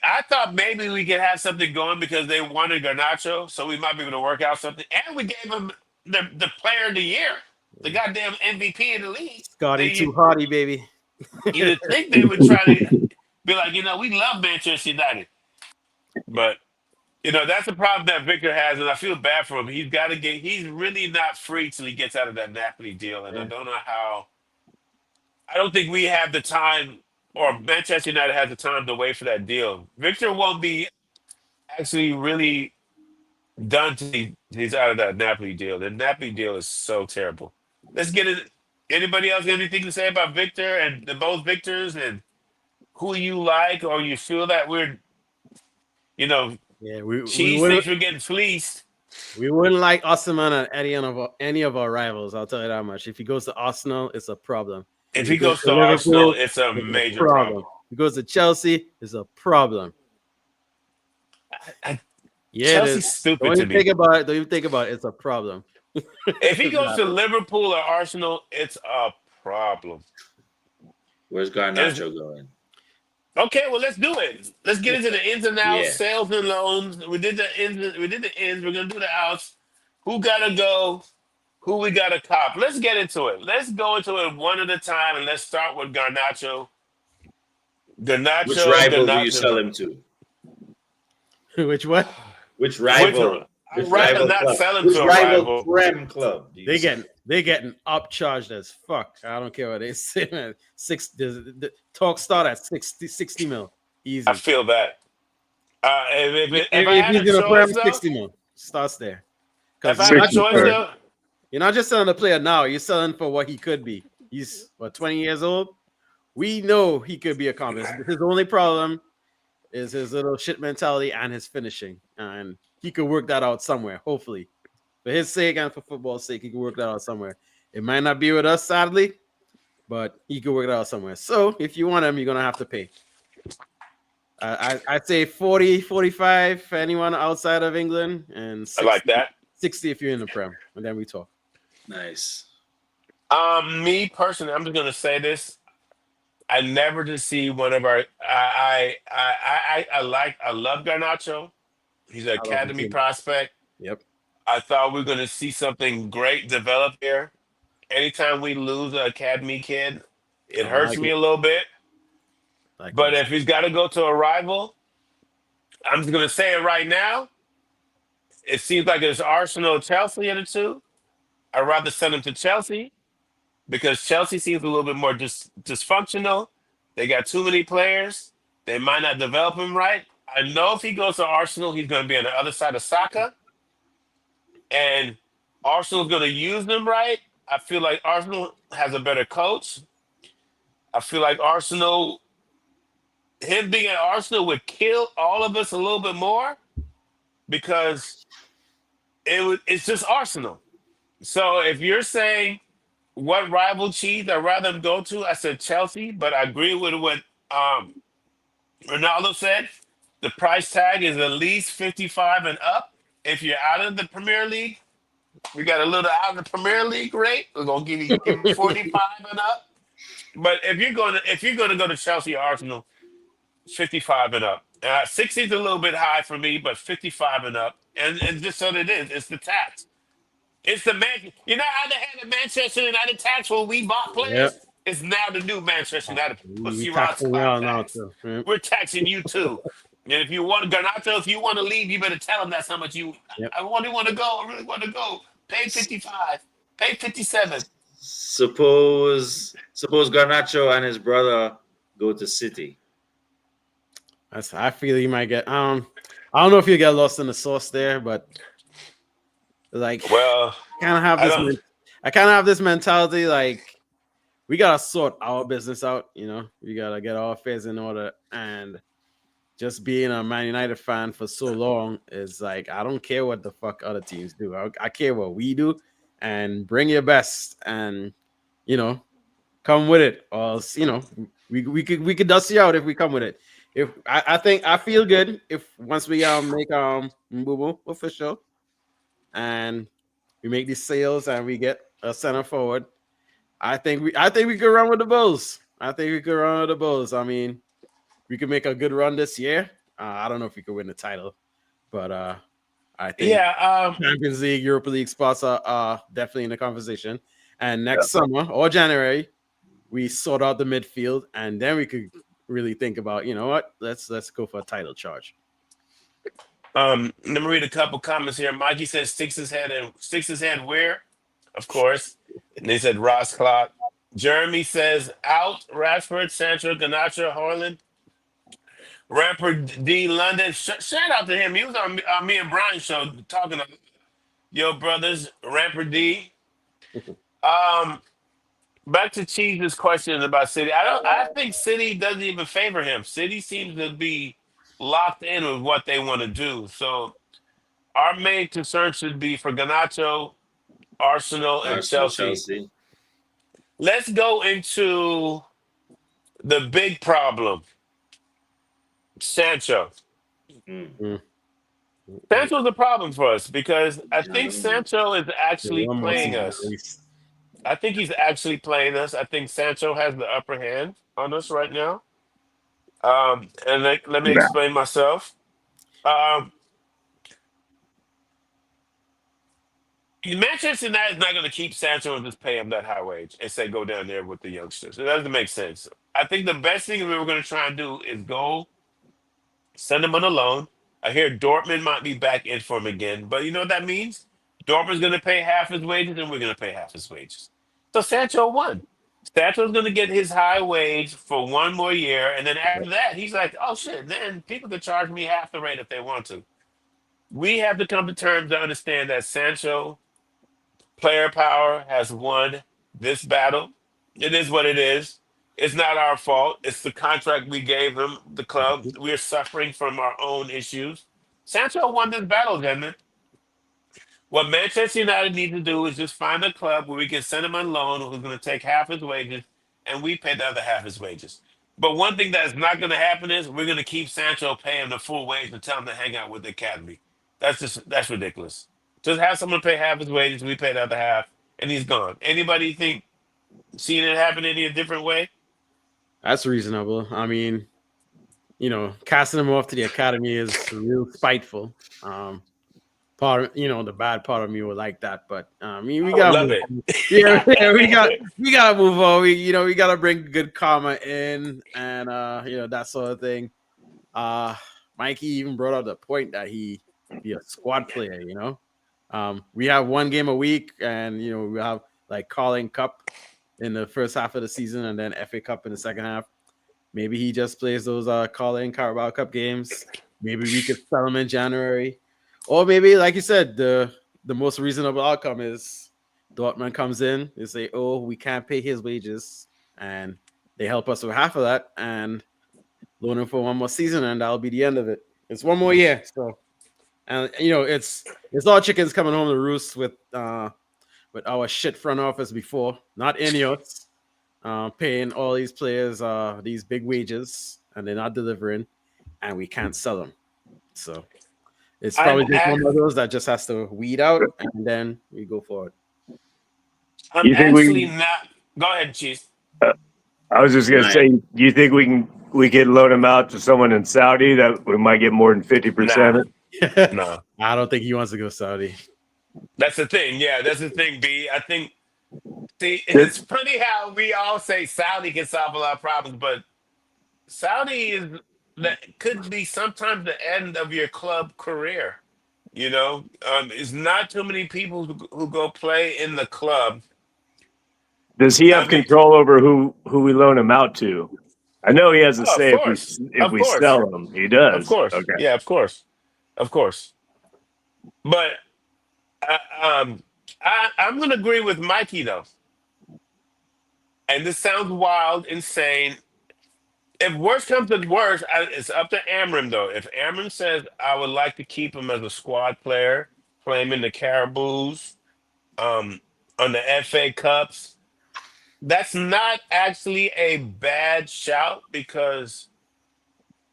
S1: I thought maybe we could have something going because they wanted Garnacho, so we might be able to work out something. And we gave him the player of the year, the goddamn MVP in the league.
S2: Scotty too hardy, baby.
S1: You'd think they would try to be like, we love Manchester United. But, that's the problem that Victor has, and I feel bad for him. He's really not free till he gets out of that Napoli deal, and I don't know how. I don't think we have the time, or Manchester United has the time to wait for that deal. Victor won't be actually really done till he's out of that Napoli deal. The Napoli deal is so terrible. Let's get it. Anybody else got anything to say about Victor and both Victors and who you like or you feel that we're You know,
S2: Yeah, we
S1: Cheese
S2: wouldn't
S1: thinks we're getting fleeced.
S2: like Osimhen at any of our rivals. I'll tell you that much. If he goes to Arsenal, it's a problem.
S1: If
S2: If he
S1: he
S2: goes
S1: goes
S2: to
S1: to Arsenal,
S2: Liverpool,
S1: it's a
S2: it's a
S1: major
S2: problem.
S1: problem.
S2: If he goes to Chelsea, it's a problem. Yeah, it is.
S1: Chelsea's stupid
S2: Don't
S1: to
S2: even
S1: me.
S2: think about it. Don't even think about it. It's a problem.
S1: If he goes to Liverpool or Arsenal, it's a problem.
S3: Where's
S1: It's,
S3: Garnacho going?
S1: okay, well, let's do it. Let's get into the ins and outs,
S3: Yeah.
S1: sales and loans. We did the ins. We did the ins. We're gonna do the outs. Who gotta go? Who we gotta cop? Let's get into it. Let's go into it one at a time, and let's start with Garnacho.
S3: Which
S1: Garnacho,
S3: rival do you
S1: Garnacho.
S3: sell him to?
S2: Which what?
S3: Which
S1: Which
S3: rival?
S1: I'd rather not
S3: club?
S1: sell him
S3: Which
S1: to a
S3: rival
S1: rival.
S3: Prem club? Do you sell?
S2: They getting upcharged as fuck. I don't care what they say, man. The talk start at 60 mil. Easy.
S1: I feel that. If I
S2: If
S1: had
S2: he's
S1: a
S2: gonna
S1: choice,
S2: prem
S1: though,
S2: 60 mil, starts there.
S1: if
S2: Because
S1: I had a choice, though,
S2: you're not just selling a player now, you're selling for what he could be. He's 20 years old. We know he could be accomplished. His only problem is his little shit mentality and his finishing. And he could work that out somewhere, hopefully. For his sake and for football's sake, he can work that out somewhere. It might not be with us, sadly, but he could work it out somewhere. So if you want him, you're gonna have to pay. I'd say 40, 45 for anyone outside of England, and 60,
S1: I like that.
S2: 60 if you're in the Prem, and then we talk.
S3: Nice.
S1: Me personally, I'm just gonna say this. I never did see one of our. I love Garnacho. He's an
S2: I love him
S1: academy
S2: too.
S1: prospect.
S2: Yep.
S1: I thought we were gonna see something great develop here. Anytime we lose an academy kid, it hurts me a little bit. But if he's got to go to a rival, I'm just gonna say it right now. It seems like it's Arsenal, Chelsea in the two. I'd rather send him to Chelsea because Chelsea seems a little bit more dysfunctional. They got too many players. They might not develop him right. I know if he goes to Arsenal, he's going to be on the other side of SAGA. And Arsenal's going to use him right. I feel like Arsenal has a better coach. I feel like him being at Arsenal would kill all of us a little bit more because it's just Arsenal. So if you're saying what rival cheese I'd rather him go to, I said Chelsea, but I agree with what Ronaldo said. The price tag is at least 55 and up. If you're out of the Premier League, we got a little out of the Premier League rate. We're gonna give you 45 and up. But if you're gonna go to Chelsea or Arsenal, 55 and up. 60 is a little bit high for me, but 55 and up, and just so it is, it's the tax. It's the man. You know how they had the Manchester United tax when we bought players?
S2: Yep.
S1: It's now the new Manchester United pussy
S2: We
S1: rods
S2: taxing y'all now too. Yep.
S1: We're taxing you too. And if you want Garnacho, if you want to leave, you better tell him that's how much you.
S2: Yep.
S1: I really want to go. I really want to go. Pay 55. Pay 57.
S3: Suppose Garnacho and his brother go to City.
S2: I feel he might get. I don't know if you get lost in the sauce there, but like,
S1: Well,
S2: I kind of have this mentality like we gotta sort our business out. You know, we gotta get our affairs in order. And just being a Man United fan for so long is like I don't care what the fuck other teams do. I care what we do, and bring your best, and come with it. Or we could dust you out if we come with it. If I feel good if once we make Mbubu official and we make these sales and we get a center forward, I think we could run with the Bulls. I mean, we could make a good run this year. I don't know if we could win the title, but I think Champions League, Europa League spots are definitely in the conversation. And next summer or January, we sort out the midfield, and then we could really think about, let's go for a title charge.
S1: Let me read a couple comments here. Mikey says sticks his head where? Of course. And they said Ross Clock. Jeremy says out Rashford, Sancho, Garnacho, Haaland. Rapper D London. Shout out to him. He was on me and Brian's show talking to your brothers, Rapper D. Back to Cheese's question about City. I think City doesn't even favor him. City seems to be locked in with what they want to do. So our main concern should be for Ganacho, Arsenal, and
S3: Arsenal,
S1: Chelsea.
S3: Chelsea.
S1: Let's go into the big problem, Sancho.
S3: Mm.
S2: Mm.
S1: Sancho's a problem for us because I think
S3: Um,
S1: Sancho is
S2: Yeah,
S1: actually
S2: one more
S1: playing
S2: season at
S1: us.
S2: least.
S1: I think he's actually playing us. I think Sancho has the upper hand on us right now. And let me
S4: Yeah.
S1: explain myself. Um, Manchester United is not going to keep Sancho and just pay him that high wage and say go down there with the youngsters. It doesn't make sense. I think the best thing we were going to try and do is go send him on a loan. I hear Dortmund might be back in for him again, but you know what that means? Dortmund's going to pay half his wages, and we're going to pay half his wages. So Sancho won. Sancho's going to get his high wage for one more year, and then after that, he's like, "Oh shit!" Then people could charge me half the rate if they want to. We have to come to terms to understand that Sancho player power has won this battle. It is what it is. It's not our fault. It's the contract we gave him, the club. We're suffering from our own issues. Sancho won this battle, gentlemen. What Manchester United need to do is just find a club where we can send him on loan who's going to take half his wages and we pay the other half his wages. But one thing that's not going to happen is we're going to keep Sancho paying the full wage and tell him to hang out with the academy. That's ridiculous. Just have someone pay half his wages, we pay the other half, and he's gone. Anybody think seeing it happen any different way?
S2: That's reasonable. I mean, casting him off to the academy is real spiteful. The bad part of me would like that, but I mean, we
S1: I would
S2: gotta
S1: love
S2: move
S1: it.
S2: on. Yeah, we gotta move on. We gotta bring good karma in, and that sort of thing. Mikey even brought up the point that he be a squad player. We have one game a week, and we have like Carling Cup in the first half of the season, and then FA Cup in the second half. Maybe he just plays those Carling Carabao Cup games. Maybe we could sell him in January, or maybe, like you said, the most reasonable outcome is Dortmund comes in. They say, "Oh, we can't pay his wages," and they help us with half of that, and loan him for one more season, and that'll be the end of it. It's one more year, so and it's all chickens coming home to roost with our shit front office before, not Ineos, paying all these players these big wages, and they're not delivering, and we can't sell them. So it's
S1: I'm
S2: probably just
S1: ac-
S2: one of those that just has to weed out, and then we go forward.
S1: I'm
S4: You think
S1: actually
S4: we?
S1: not. Go ahead, Cheese.
S4: I was just gonna
S3: Right.
S4: say, do you think we could loan him out to someone in Saudi that we might get more than 50%
S1: Nah,
S4: of it?
S1: no.
S2: I don't think he wants to go Saudi.
S1: That's the thing. Yeah, that's the thing, B. I think, see,
S4: It-
S1: it's funny how we all say Saudi can solve a lot of problems, but Saudi that could be sometimes the end of your club career. It's not too many people who go play in the club.
S4: Does he
S1: I
S4: have
S1: mean,
S4: control over who we loan him out to? I know he has a
S1: oh, of
S4: say
S1: course,
S4: if
S1: of
S4: we
S1: course,
S4: sell him. He
S1: of
S4: does.
S1: course,
S4: Okay.
S1: yeah, of course. But I, I'm going to agree with Mikey though, and this sounds wild, insane. If worse comes to worse, it's up to Amram though. If Amram says I would like to keep him as a squad player, play him in the Caribous, um, on the FA Cups, that's not actually a bad shout because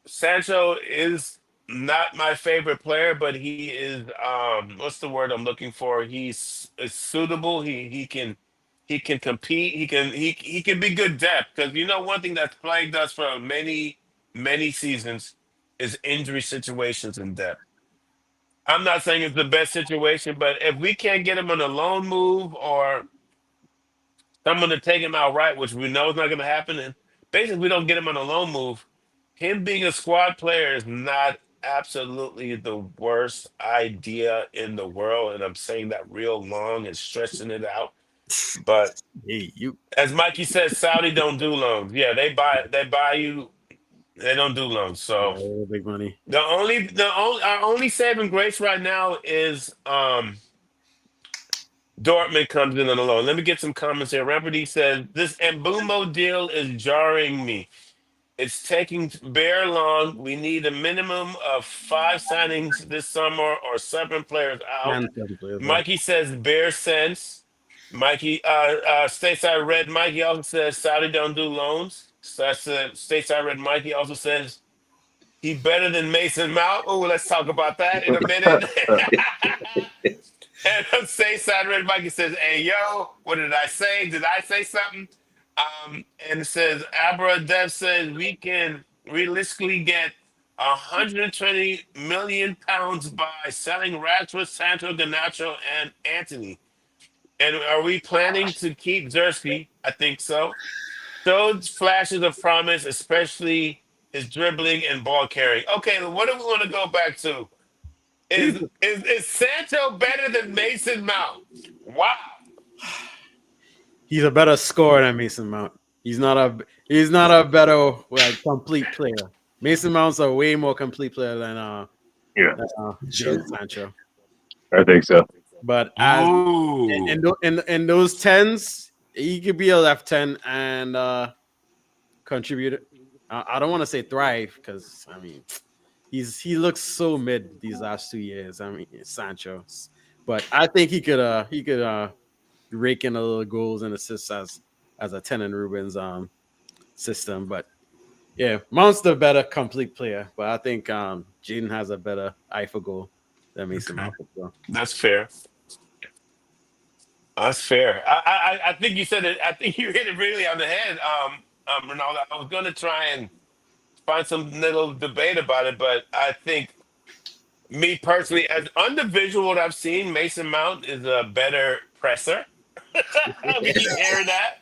S1: Sancho is not my favorite player, but he is what's the word I'm looking for? He's is suitable. He can compete. He can be good depth because one thing that's plagued us for many seasons is injury situations in depth. I'm not saying it's the best situation, but if we can't get him on a loan move or someone to take him out right, which we know is not going to happen, and basically we don't get him on a loan move, him being a squad player is not absolutely the worst idea in the world. And I'm saying that real long and stretching it out. But
S2: Hey, you.
S1: as Mikey says, Saudi don't do loans. Yeah, they buy you, they don't do loans. So
S2: Yeah, big money.
S1: our only saving grace right now is Dortmund comes in on a loan. Let me get some comments here. Rampedy says this Mbumo deal is jarring me. It's taking bare long. We need a minimum of 5 signings this summer or 7 players out.
S2: And seven players, yeah.
S1: Mikey says bare sense. Mikey, Stateside Red Mikey also says Saudi don't do loans. So that's Stateside Red Mikey also says he better than Mason Mount. Oh, let's talk about that in a minute. And Stateside Red Mikey says, "Hey yo, what did I say? Did I say something?" And it says Abra Dev says we can realistically get 120 million pounds by selling Rashford, Sancho, Ganacho, and Anthony. And are we planning to keep Zersky? I think so. Showed flashes of promise, especially his dribbling and ball carrying. Okay, what do we want to go back to? Is Sancho better than Mason Mount? Wow.
S2: He's a better scorer than Mason Mount. He's not a better complete player. Mason Mount's a way more complete player than Jadon Sancho.
S4: I think so.
S2: But as in those tens, he could be a left 10 and contribute. I don't want to say thrive because I mean he looks so mid these last 2 years. I mean Sancho, but I think he could rake in a little goals and assists as a 10 in Ruben's system. But yeah, Mount's the better complete player, but I think Jadon has a better eye for goal than Mason Mount. So.
S1: That's fair. That's fair. I think you said it. I think you hit it really on the head, Ronaldo. I was going to try and find some little debate about it, but I think me personally, as on the visual what I've seen, Mason Mount is a better presser. We keep hearing that.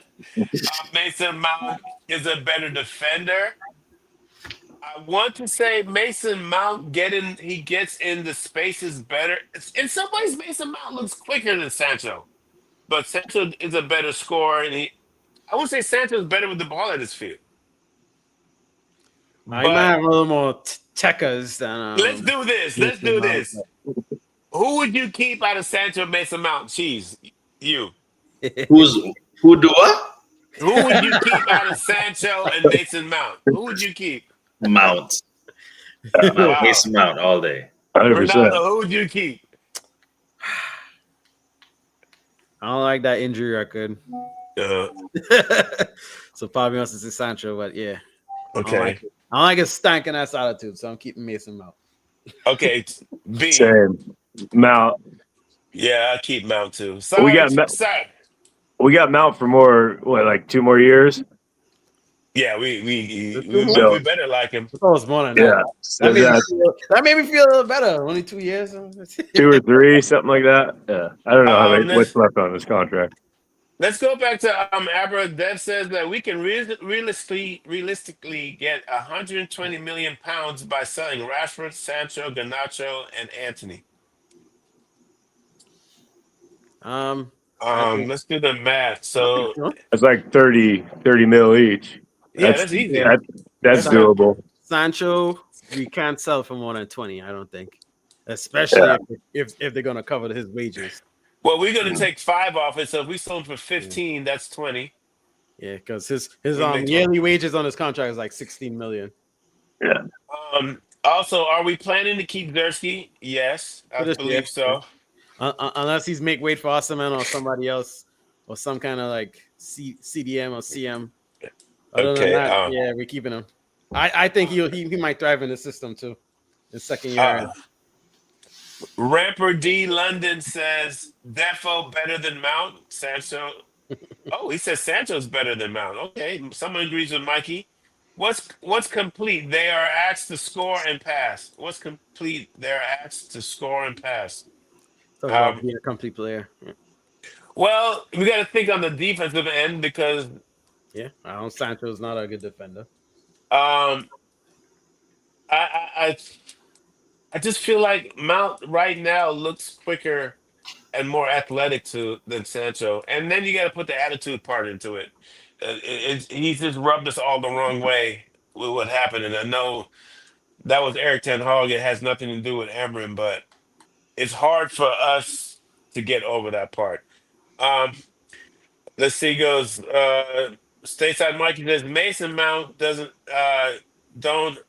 S1: Mason Mount is a better defender. I want to say Mason Mount gets in the spaces better. In some ways, Mason Mount looks quicker than Sancho. But Sancho is a better scorer, and I would say Sancho is better with the ball at his feet.
S2: I might have a little more techers than.
S1: Let's do this. Let's do this. Who would you keep out of Sancho, Mason Mount? Cheese, you.
S3: Who do what?
S1: Who would you keep out of Sancho and Mason Mount? Who would you keep?
S3: Mount.
S1: Wow.
S3: Mason Mount all day.
S4: 100%.
S1: Ronaldo, who would you keep?
S2: I don't like that injury record. So probably wants to say Sancho, but yeah.
S1: Okay.
S2: I don't like his stankin' ass attitude, so I'm keeping Mason Mount.
S1: Okay. B.
S4: Same. Mount.
S1: Yeah, I keep Mount too.
S4: We got Mount for more, like 2 more years?
S1: Yeah, we better like him.
S2: Oh, it's more than
S4: Yeah.
S2: that. That made me feel a little better. Only 2 years.
S4: 2 or 3, something like that. Yeah. I don't know what's left on this contract.
S1: Let's go back to Abra. Dev says that we can realistically get 120 million pounds by selling Rashford, Sancho, Ganacho, and Anthony. Let's do the math. So
S4: it's like 30 mil each.
S1: Yeah, that's easy.
S4: That's doable.
S2: Sancho, we can't sell for more than 20, I don't think. Especially if they're gonna cover his wages.
S1: Well, we're gonna take 5 off it, so if we sold for 15, that's 20.
S2: Yeah, because his yearly wages on his contract is like 16 million.
S4: Yeah.
S1: Also, are we planning to keep Zersky? Yes, I believe so.
S2: Unless he's make weight for Osterman or somebody else or some kind of like CDM or CM. Other than that, yeah, we're keeping him. I think he might thrive in the system too. The second year.
S1: Ramper D London says Defo better than Mount. Sancho. Oh, he says Sancho's better than Mount. Okay, someone agrees with Mikey. What's complete? They are asked to score and pass. What's complete? They're asked to score and pass.
S2: Talk about being a complete player.
S1: Well, we got to think on the defensive end because
S2: Sancho's not a good defender.
S1: I just feel like Mount right now looks quicker and more athletic than Sancho, and then you got to put the attitude part into it. He's just rubbed us all the wrong way with what happened, and I know that was Eric Ten Hag. It has nothing to do with Amrin, but it's hard for us to get over that part. Let's see. Goes Stateside Mikey says Mason Mount doesn't don't it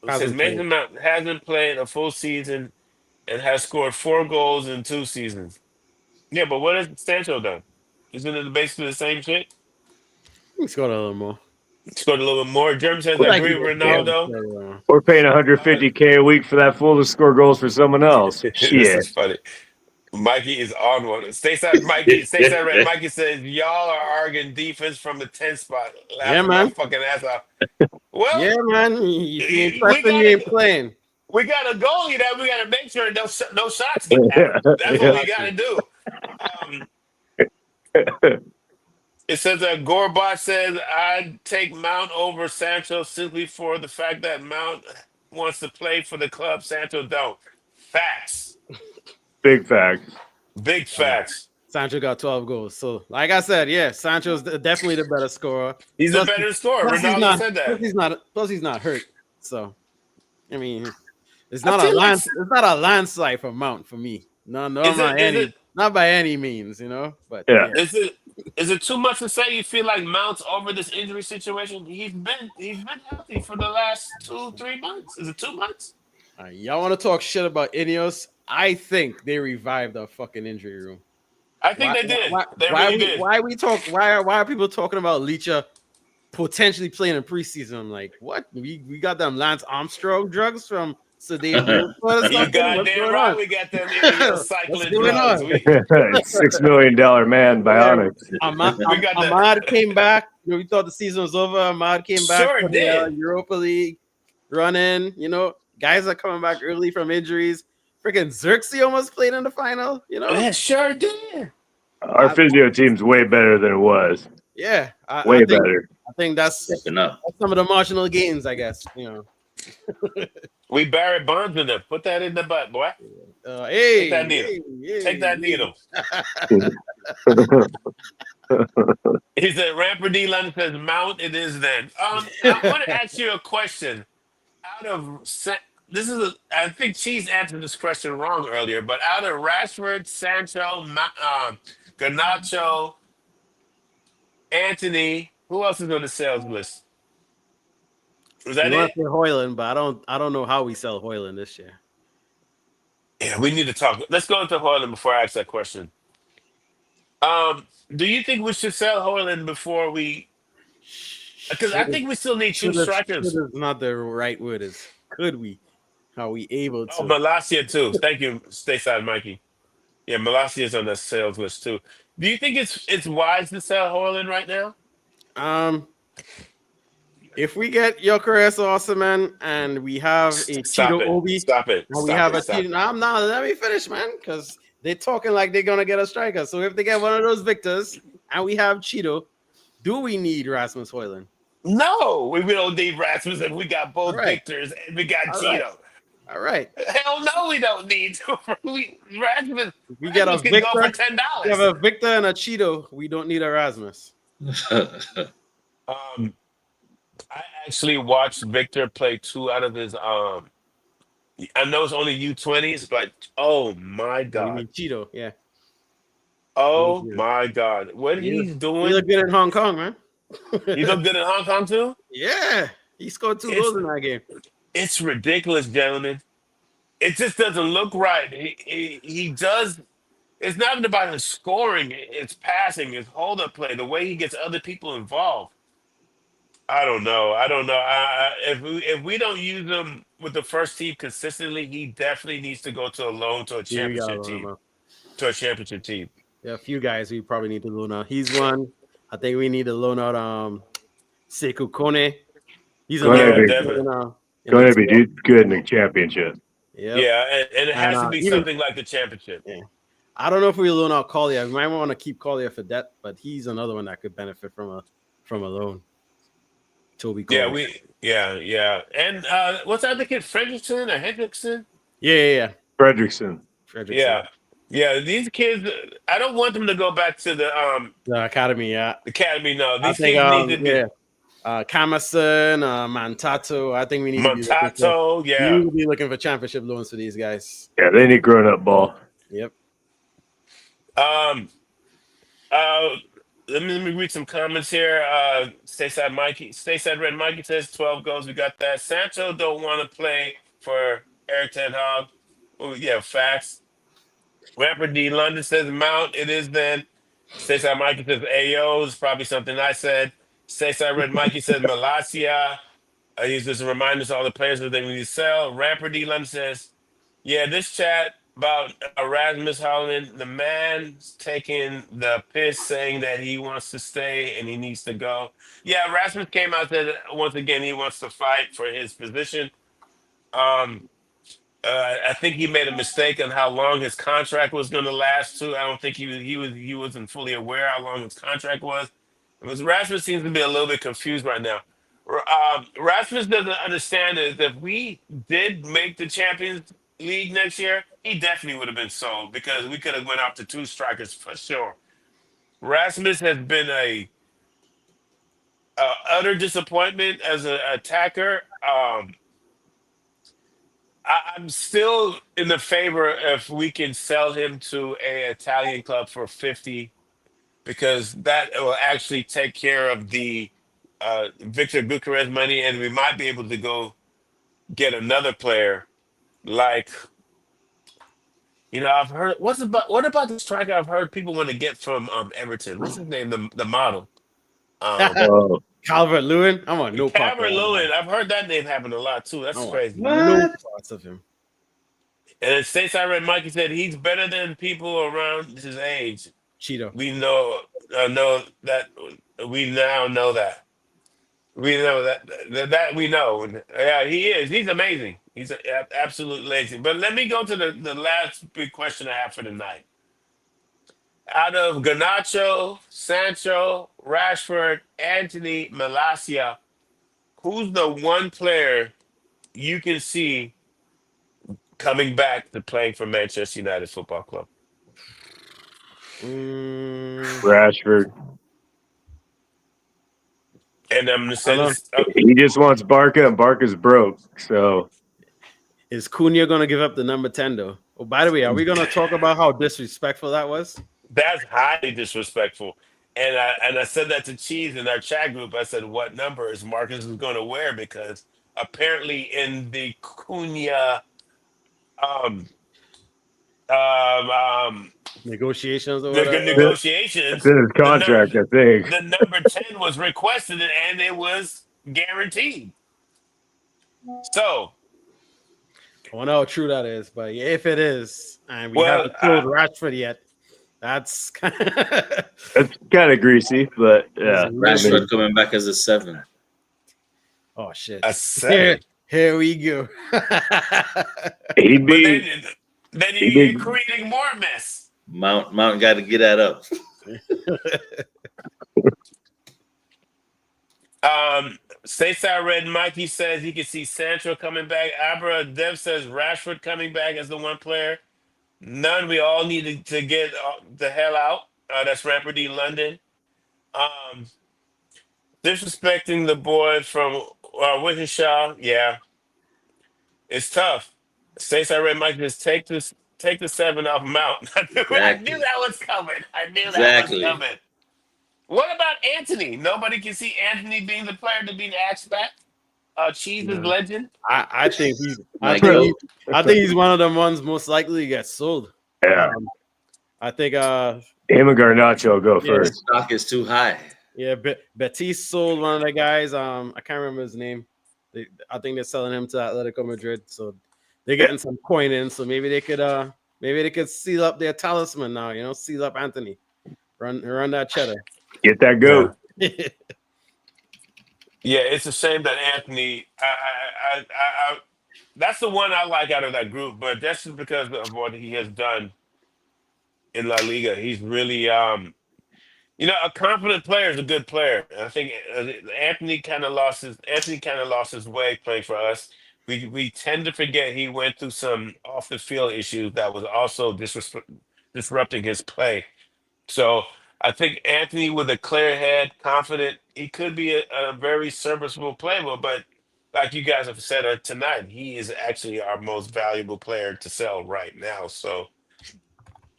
S1: says
S2: Hasn't played.
S1: Mason Mount hasn't played a full season and has scored 4 goals in 2 seasons. Yeah, but what has Sancho done? Isn't it basically the same shit?
S2: He scored a little more.
S1: Scored a little bit more. Germ says I
S2: Like
S1: agree with Ronaldo.
S4: We're paying $150K a week for that fool to score goals for someone else.
S1: This
S4: Shit.
S1: is funny. Mikey is on one. Stateside Red Mikey says, y'all are arguing defense from the 10th spot. Laughing my
S2: man.
S1: fucking ass off. Well,
S2: Yeah, man. If you ain't
S1: we
S2: pressing, you ain't playing.
S1: we got a goalie that we got to make sure no shots get at. That's what we got to do. It says that Gorbot says, I'd take Mount over Sancho simply for the fact that Mount wants to play for the club. Sancho don't. Facts.
S4: Big facts.
S1: Big facts.
S2: Sancho got 12 goals. So, like I said, yeah, Sancho's definitely the better scorer.
S1: He's a better scorer. Ronaldo said that.
S2: Plus he's not hurt. So, I mean, it's not a landslide for Mount for me. Not by any means, you know. But
S4: yeah.
S1: Is it too much to say you feel like Mount's over this injury situation? He's been healthy for the last 2-3 months. Is it 2 months?
S2: Y'all want to talk shit about Ineos? I think they revived the fucking injury room.
S1: I think they did. They did.
S2: Why are people talking about Licha potentially playing in preseason? I'm like, what? We got them Lance Armstrong drugs from Sedan.
S1: You goddamn right. We got them cycling drugs.
S4: $6 million man bionics.
S2: Ahmad came back. We thought the season was over. Ahmad came back.
S1: Sure did.
S2: Europa League running. You know, guys are coming back early from injuries. Freaking Xerxes almost played in the final. You know,
S1: yeah, sure did.
S4: Our physio team's way better than it was.
S2: Yeah,
S4: way better.
S2: I think that's some of the marginal gains, I guess. You know.
S1: We buried Bonds in there. Put that in the butt, boy.
S2: Hey,
S1: take that needle. Take that needle. He said, Ramper D. London says, Mount it is then. I want to ask you a question. I think Cheese answered this question wrong earlier, but out of Rashford, Sancho, Garnacho, Anthony, who else is on the sales list? Was that it?
S2: Hoyland, but I don't know how we sell Hoyland this year.
S1: Yeah, we need to talk. Let's go into Hoyland before I ask that question. Do you think we should sell Hoyland before we? Because I think we still need 2 strikers.
S2: Is not the right word. Is could we? Are we able to?
S1: Oh, Malacia too. Thank you, Stateside Mikey. Yeah, Malacia is on the sales list too. Do you think it's wise to sell Hoyland right now?
S2: If we get Gyökeres Osimhen and we have a Cheeto Obi,
S1: stop it.
S2: And we have a Cheeto. No, let me finish, man, because they're talking like they're gonna get a striker. So if they get one of those Victors and we have Cheeto, do we need Rasmus Hoyland?
S1: No, we don't need Rasmus if we got both Victors and we got Cheeto.
S2: All right.
S1: Hell no, we don't need to. Rasmus.
S2: We get a Victor
S1: for $10.
S2: We have a Victor and a Cheeto. We don't need a Rasmus.
S1: I actually watched Victor play 2 out of his. I know it's only U20s, but oh my god,
S2: you mean Cheeto, yeah.
S1: Oh my god, what he's doing?
S2: He look good in Hong Kong, man.
S1: He look good in Hong Kong too.
S2: Yeah, he scored 2 goals in that game.
S1: It's ridiculous, gentlemen. It just doesn't look right. He does. It's not even about his scoring. It's passing, his hold-up play, the way he gets other people involved. I don't know. If we don't use him with the first team consistently, he definitely needs to go to a loan to a championship team. To a championship team.
S2: There are a few guys we probably need to loan out. He's one. I think we need to loan out Sekou Kone. He's
S4: going to be good in the championship.
S1: Yep. Yeah, and it has to be something like the championship.
S2: Yeah. I don't know if we loan out Collier. We might want to keep Collier for that, but he's another one that could benefit from a loan. Toby Collier.
S1: Yeah. And what's that other kid? Fredrickson or Hendrickson?
S2: Yeah.
S4: Fredrickson.
S1: Yeah. These kids, I don't want them to go back to the
S2: academy. Yeah,
S1: academy. No, these kids need to be.
S2: Camerson, Mantato. I think we need
S1: Mantato.
S2: We need to be looking for championship loans for these guys.
S4: Yeah, they need grown-up ball.
S2: Yep.
S1: let me read some comments here. Stateside Red Mikey says 12 goals. We got that. Sancho don't want to play for Eric Ten Hag. Oh, yeah, facts. Rapper D London says Mount. It is then. Stateside Mikey says Ayo. It's probably something I said. Stateside Red Mikey says Malasia. He's just a reminder to all the players that they need to sell. Rapper D London says, yeah, this chat about Rasmus Holland, the man's taking the piss saying that he wants to stay and he needs to go. Yeah, Rasmus came out that once again he wants to fight for his position. Um, I think he made a mistake on how long his contract was going to last too. I don't think he wasn't fully aware how long his contract was. Because Rasmus seems to be a little bit confused right now. Rasmus doesn't understand is if we did make the Champions League next year, he definitely would have been sold because we could have went up to two strikers for sure. Rasmus has been a utter disappointment as an attacker. I'm still in the favor if we can sell him to a Italian club for 50 because that will actually take care of the Victor Gutierrez money, and we might be able to go get another player like I've heard what about the striker I've heard people want to get from Everton? What's his name? The model.
S4: Oh,
S2: Calvert-Lewin. I'm on no part.
S1: Calvert-Lewin. I've heard that name happen a lot too. That's crazy.
S2: No parts of him.
S1: And Stateside Red Mikey said he's better than people around his age.
S2: Cheeto.
S1: We know that we now know that. We know that we know. Yeah, he is. He's amazing. He's absolutely amazing. But let me go to the last big question I have for tonight. Out of Garnacho, Sancho, Rashford, Anthony, Malacia, who's the one player you can see coming back to playing for Manchester United Football Club?
S4: Rashford.
S1: And I'm going to say this.
S4: He just wants Barca, and Barca's broke. So
S2: is Cunha going to give up the number 10 though? Oh, by the way, are we going to talk about how disrespectful that was?
S1: That's highly disrespectful. And I said that to Cheese in our chat group. I said, what number is Marcus going to wear? Because apparently in the Cunha
S2: negotiations or
S1: negotiations,
S4: it's in his contract, I think.
S1: The number 10 was requested and it was guaranteed. So
S2: I don't know how true that is, but if it is, and we haven't sold Rashford yet, that's kind
S4: of greasy, but yeah.
S3: Rashford coming back as a 7.
S2: Oh shit!
S1: A 7.
S2: Here we go.
S4: He'd be.
S1: Then you're creating more mess.
S3: Mount got to get that up.
S1: Stateside Red Mikey says he can see Sancho coming back. Abra Dev says Rashford coming back as the one player. None. We all need to get the hell out. That's Rapper D London. Disrespecting the boy from Wickenshaw. Yeah, it's tough. Stateside Red Mikey says take the 7 off Mount. I knew that was coming. That was coming. What about Anthony? Nobody can see Anthony being the player to be the X-back. Cheese's legend.
S2: I think he's one of the ones most likely to get sold.
S4: Yeah.
S2: I think
S4: him and Garnacho go first.
S3: The stock is too high.
S2: Yeah, Betis sold one of the guys. I can't remember his name. I think they're selling him to Atletico Madrid, so they're getting some coin in. So maybe they could seal up their talisman now. Seal up Anthony. Run that cheddar.
S4: Get that goat.
S1: Yeah, it's a shame that Anthony. I that's the one I like out of that group, but that's just because of what he has done in La Liga. He's really, a confident player is a good player. I think Anthony kind of lost his way playing for us. We tend to forget he went through some off the field issues that was also disrupting his play. So I think Anthony, with a clear head, confident, he could be a very serviceable player. But like you guys have said tonight, he is actually our most valuable player to sell right now. So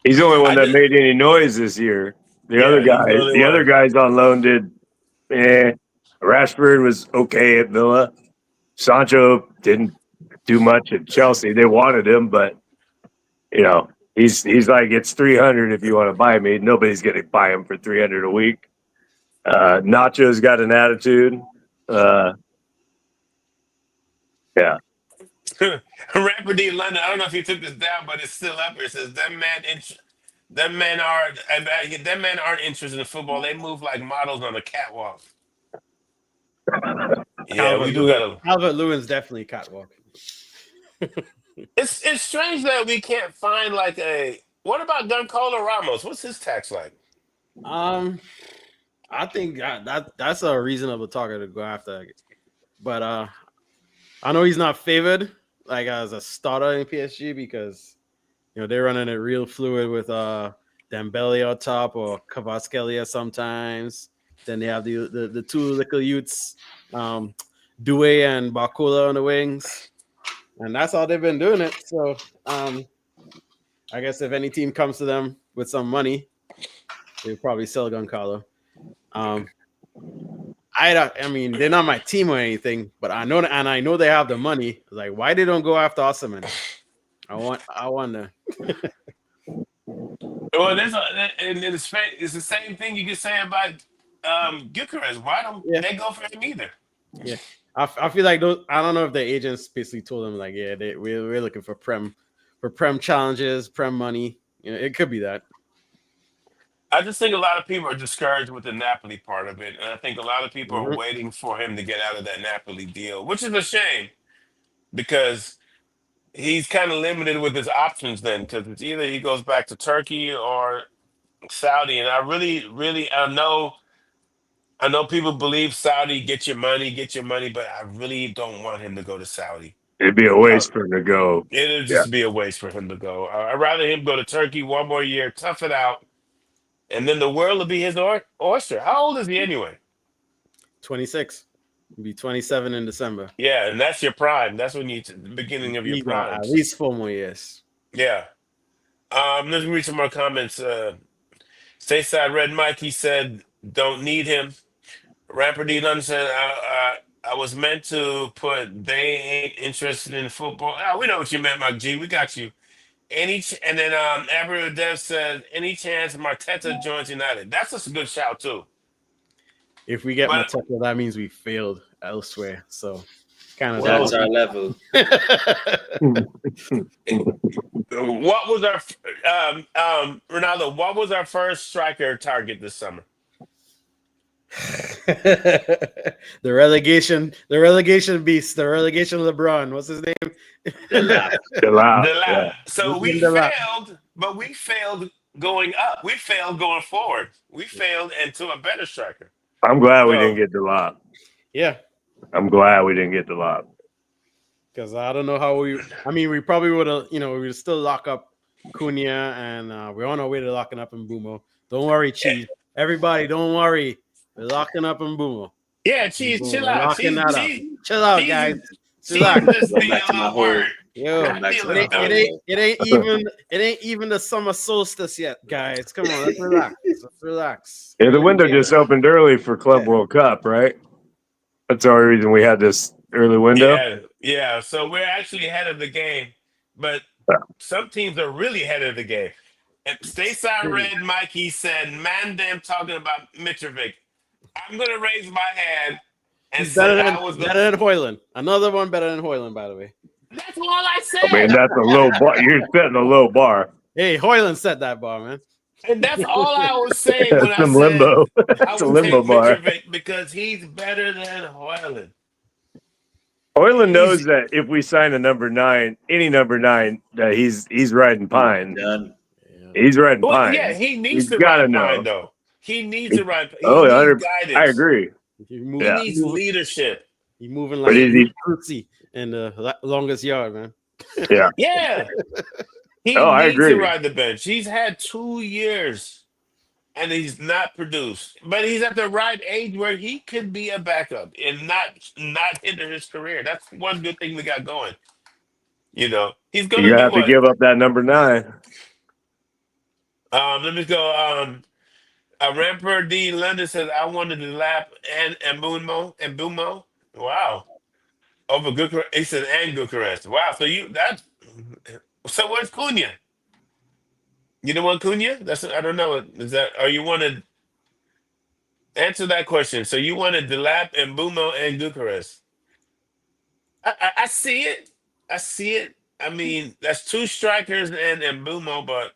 S4: he's the only one that made any noise this year. The other guys on loan did. Rashford was okay at Villa. Sancho didn't do much at Chelsea. They wanted him, but he's like, it's 300 if you want to buy me. Nobody's going to buy him for 300 a week. Nacho's got an attitude. Yeah.
S1: Rapper D London. I don't know if you took this down, but it's still up here. It says them men aren't interested in football. They move like models on a catwalk. Yeah, we do gotta.
S2: Calvert-Lewin's definitely catwalk.
S1: It's strange that we can't find like a. What about Goncalo Ramos? What's his tax like?
S2: I think that's a reasonable target to go after, but I know he's not favored like as a starter in PSG because they're running it real fluid with Dembele on top or Kvaratskhelia sometimes. Then they have the two little youths, Doué and Barcola on the wings, and that's how they've been doing it. So I guess if any team comes to them with some money, they'll probably sell Goncalo. I mean, they're not my team or anything, but I know they have the money. Like, why they don't go after Osimhen? I wonder.
S1: Well, it's the same thing you can say about Gyökeres. Why don't they go for him either?
S2: Yeah, I feel like those. I don't know if the agents basically told them like, yeah, we're looking for prem challenges, prem money. It could be that.
S1: I just think a lot of people are discouraged with the Napoli part of it, and I think a lot of people are waiting for him to get out of that Napoli deal, which is a shame because he's kind of limited with his options then, because it's either he goes back to Turkey or Saudi, and I know people believe Saudi, get your money, but I really don't want him to go to Saudi.
S4: It'd be a waste for him to go.
S1: It'd just be a waste for him to go. I'd rather him go to Turkey one more year, tough it out, and then the world will be his oyster. How old is he anyway?
S2: 26. He'll be 27 in December.
S1: Yeah, and that's your prime. That's when the beginning of your prime.
S2: At least 4 more years.
S1: Yeah. Let's read some more comments. Stateside Red Mike, he said, don't need him. Rapper D London said, I was meant to put they ain't interested in football. Oh, we know what you meant, Mike G. We got you. And then Avril Dev said, any chance Marteta joins United? That's a good shout too.
S2: If we get Marteta, that means we failed elsewhere. So kind of
S3: that's our level.
S1: What was our Ronaldo? What was our first striker target this summer?
S2: the relegation beast, the relegation LeBron. What's his name?
S4: Delap.
S1: Yeah. So we failed, but we failed going up. We failed going forward. We failed into a better striker.
S4: I'm glad we didn't get Delap.
S2: Yeah.
S4: I'm glad we didn't get Delap.
S2: Because I don't know how we probably would have, we would still lock up Cunha, and we're on our way to locking up Mbeumo. Don't worry, Chief. Everybody, don't worry. We're locking up Mbeumo.
S1: Yeah, Chief, chill out.
S2: Chill out, guys. Chill out. Yo, it ain't even the summer solstice yet, guys. Come on, let's relax.
S4: Yeah, the window just opened early for Club World Cup, right? That's the only reason we had this early window.
S1: Yeah. So we're actually ahead of the game, but some teams are really ahead of the game. And Stateside Red Mikey said, "Man, damn, talking about Mitrovic. I'm gonna raise my hand and say
S2: better than Hoyland. Another one better than Hoyland, by the way.
S1: That's all I said.
S4: I mean, that's a low bar. You're setting a low bar.
S2: Hey, Hoyland set that bar, man.
S1: And that's all I was saying when I said
S4: limbo. That's a limbo bar.
S1: Because he's better than Hoyland.
S4: Hoyland knows that if we sign a number 9, any number 9, that he's riding pine.
S3: Done.
S4: He's riding pine.
S1: Yeah, he needs to ride pine, though. He needs to ride. He needs guidance.
S4: I agree.
S1: He needs leadership.
S2: He's moving like Fruitsy in the longest yard, man.
S4: Yeah.
S1: Yeah. He
S4: I
S1: needs
S4: agree.
S1: to ride the bench. He's had 2 years and he's not produced. But he's at the right age where he could be a backup and not hinder his career. That's one good thing we got going. He's going to
S4: have to give up that number 9.
S1: Let me go. Ramper D. London says, I wanted to lap and Mbumo. Wow. Over Gucharest. He said, and Gucharest. Wow. So where's Cunha? You don't want Cunha? I don't know. Or you want to answer that question? So you wanted to lap and Mbumo and Gucharest. I see it. I see it. I mean, that's two strikers and Mbumo, but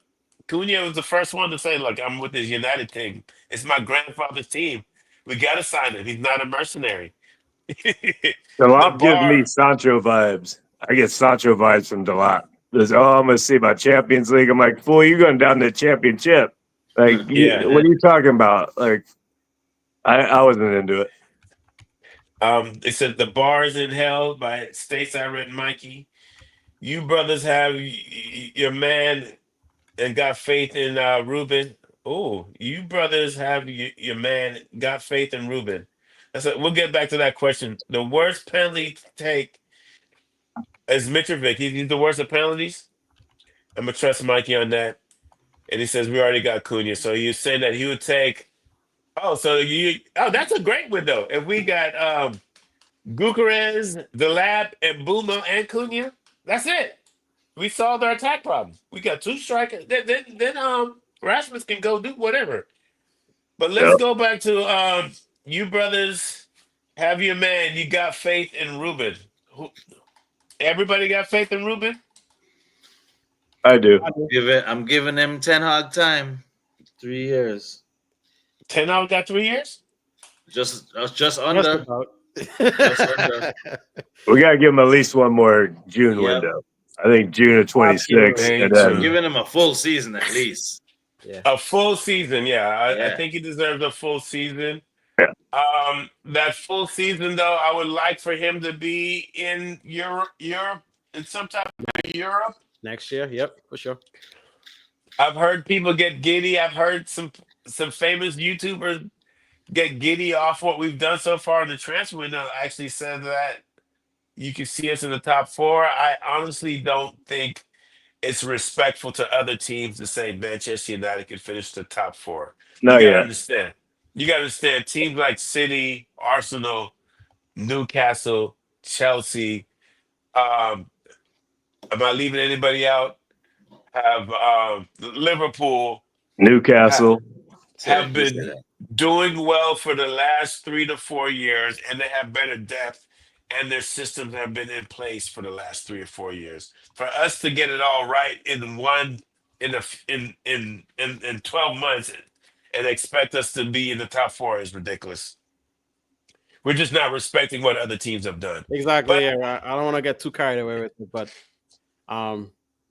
S1: Cunha was the first one to say, look, I'm with this United team. It's my grandfather's team. We got to sign him. He's not a mercenary. The
S4: Delap gives me
S1: bar,
S4: Sancho vibes. I get Sancho vibes from Delap. There's, I'm going to see about Champions League. I'm like, fool, you going down to the championship. Like,
S1: yeah.
S4: what are you talking about? Like, I wasn't into it.
S1: It said the bars in hell by Stateside Red Mikey. You brothers have your man and got faith in Ruben. Oh, you brothers have your man got faith in Ruben. We'll get back to that question. The worst penalty to take is Mitrovic. He's the worst at penalties. I'm gonna trust Mikey on that. And he says we already got Cunha. So you're saying that he would take. That's a great window. If we got Gucharest, the lab, and Buma and Cunha, that's it. We solved our attack problem. We got two strikers. Then Rasmus can go do whatever. But let's
S4: Yeah,
S1: go back to you brothers have your man. You got faith in Ruben. Everybody got faith in Ruben?
S4: I do.
S3: I'm giving him Ten Hag time. 3 years.
S1: 10 out got 3 years?
S3: Just
S2: Just
S3: under.
S2: about.
S3: Just under.
S4: We got to give him at least one more June
S3: Yep.
S4: window. I think June of 26.
S1: Thank
S4: And
S1: you.
S3: I'm
S4: then,
S3: giving him a full season at least.
S2: Yeah.
S1: A full season, yeah. I
S3: Yeah.
S1: think he deserves a full season.
S4: Yeah.
S1: That full season, though, I would like for him to be in Europe, in some type of Europe.
S2: Next year, yep, for sure.
S1: I've heard people get giddy. I've heard some famous YouTubers get giddy off what we've done so far in the transfer window. Actually said that you can see us in the top four. I honestly don't think it's respectful to other teams to say Manchester United can finish the top four. You
S4: not
S1: gotta
S4: yet.
S1: understand. You gotta understand teams like City, Arsenal, Newcastle, Chelsea. Um, am I leaving anybody out? Have Liverpool ha-
S4: Newcastle.
S1: have been doing well for the last 3 to 4 years, and they have better depth, and their systems have been in place for the last 3 or 4 years. For us to get it all right in 12 months and expect us to be in the top four is ridiculous. We're just not respecting what other teams have done.
S2: Exactly.
S1: But
S2: Yeah, I don't want to get too carried away with it, but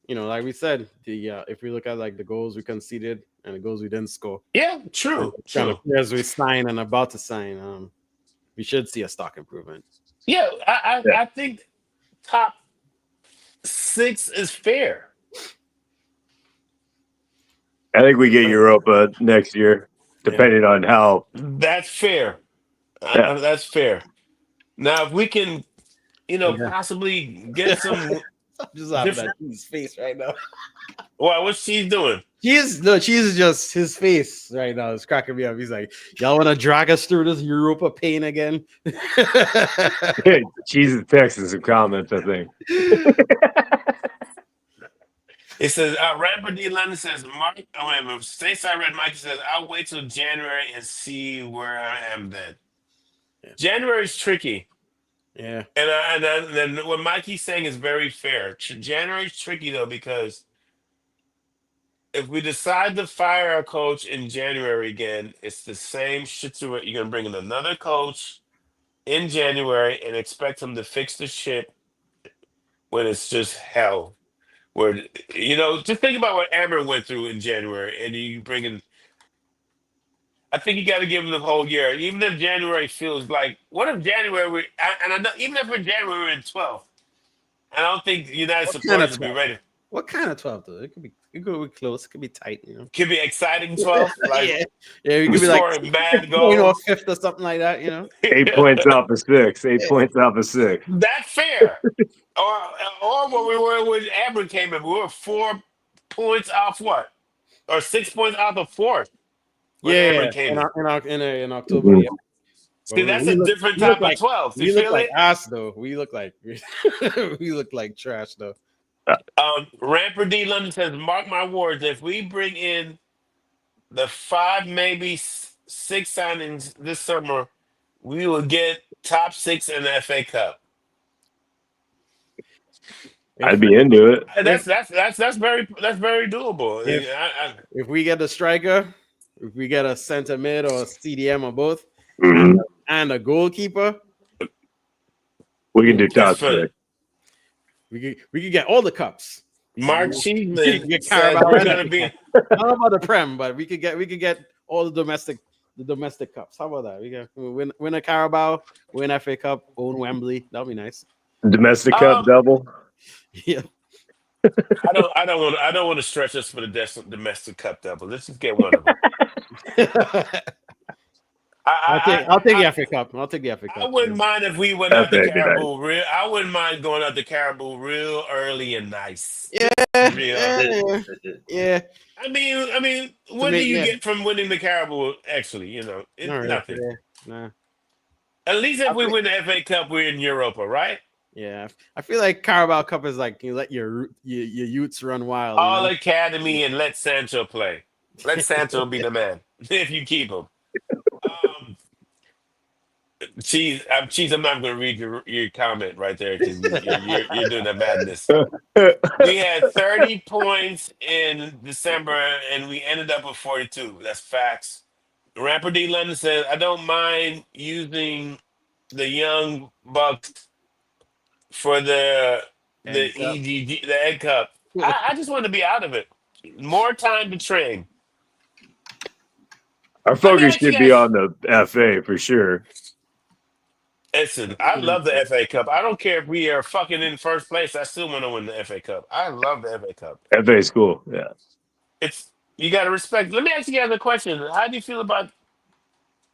S2: like we said, if we look at like the goals we conceded and the goals we didn't score,
S1: yeah, true.
S2: kind of players we signed and about to sign, we should see a stock improvement.
S1: Yeah, I
S4: Yeah.
S1: I think top 6 is fair.
S4: I think we get Europa next year, depending on how.
S1: That's fair.
S4: Yeah.
S1: That's fair. Now, if we can,
S2: Yeah.
S1: possibly get some.
S2: Just laughing
S1: Different-
S2: at his face right now.
S1: What's she doing?
S2: Cheese is just his face right now. It's cracking me up. He's like, y'all want to drag us through this Europa pain again?
S4: Cheese is texting some comments, I think.
S1: It says, Rapper D. London says, Stateside Red Mikey says, I'll wait till January and see where I am then.
S2: Yeah.
S1: January's tricky.
S2: Yeah.
S1: And then what Mikey's saying is very fair. January's tricky, though, because if we decide to fire a coach in January again, it's the same situation. You're going to bring in another coach in January and expect him to fix the ship when it's just hell. Where, just think about what Amber went through in January, and you bring in. I think you got to give him the whole year, even if January feels like. What if January? I know, even if we're January we're in 12th, I don't think United supporters will be ready.
S2: What kind of 12 though? It could be close. It could be tight.
S1: Could be exciting 12. Like
S2: yeah, we
S1: we
S2: could be like
S1: scoring mad goals.
S2: fifth or something like that.
S4: 8 points off of 6. 8 points off of 6.
S1: That's fair. or when we were when Amber came in, we were 4 points off what, or 6 points off of fourth. when
S2: Yeah,
S1: Amber came in.
S2: in October. Yeah.
S1: See, that's a different
S2: we look
S1: type of
S2: like
S1: 12. You
S2: we look
S1: feel
S2: like
S1: it?
S2: ass though. We look like we look like trash though.
S1: Ramper D London says, mark my words, if we bring in the 5, maybe 6 signings this summer, we will get top 6 in the FA Cup.
S4: I'd be into it.
S1: That's very doable.
S2: If we get a striker, if we get a center mid or a CDM or both,
S4: Mhm.
S2: and a goalkeeper,
S4: We can do
S1: That's
S4: top
S1: for
S4: 6.
S2: we could get all the cups.
S1: Mark
S2: We
S1: Cheeseman
S2: could get
S1: said
S2: Carabao
S1: we're
S2: and
S1: gonna
S2: FA
S1: be.
S2: Cup. I don't know about the Prem, but we could get all the domestic cups. How about that? We can win a Carabao, win FA Cup, own Wembley. That'll be nice.
S4: Domestic Cup double.
S2: Yeah.
S1: I don't want to stretch us for the domestic cup double. Let's just get one of them.
S2: I'll take the FA Cup. I'll take the FA
S1: I
S2: Cup.
S1: wouldn't mind if we went out the
S4: FA be nice.
S1: Caribou real. I wouldn't mind going out the Caribou real early and nice.
S2: Yeah,
S1: Real.
S2: yeah.
S1: I mean, what do you get from winning the Caribou? Actually, it's
S2: All right,
S1: nothing.
S2: yeah, nah.
S1: At least if we win the FA Cup, we're in Europa, right?
S2: Yeah, I feel like Carabao Cup is like you let your youths run wild.
S1: All academy and let Sancho play. Let Sancho be the man if you keep him. Cheese, I'm not going to read your comment right there because you're doing the madness. We had 30 points in December and we ended up with 42. That's facts. Rapper D London says, I don't mind using the young bucks for the EGG, the Egg Cup. I just want to be out of it. More time to train.
S4: Our focus should be on the FA for sure.
S1: Listen, I love the FA Cup. I don't care if we are fucking in first place. I still want to win the FA Cup. I love the FA Cup.
S4: FA is cool. Yeah.
S1: You got to respect. Let me ask you guys a question. How do you feel about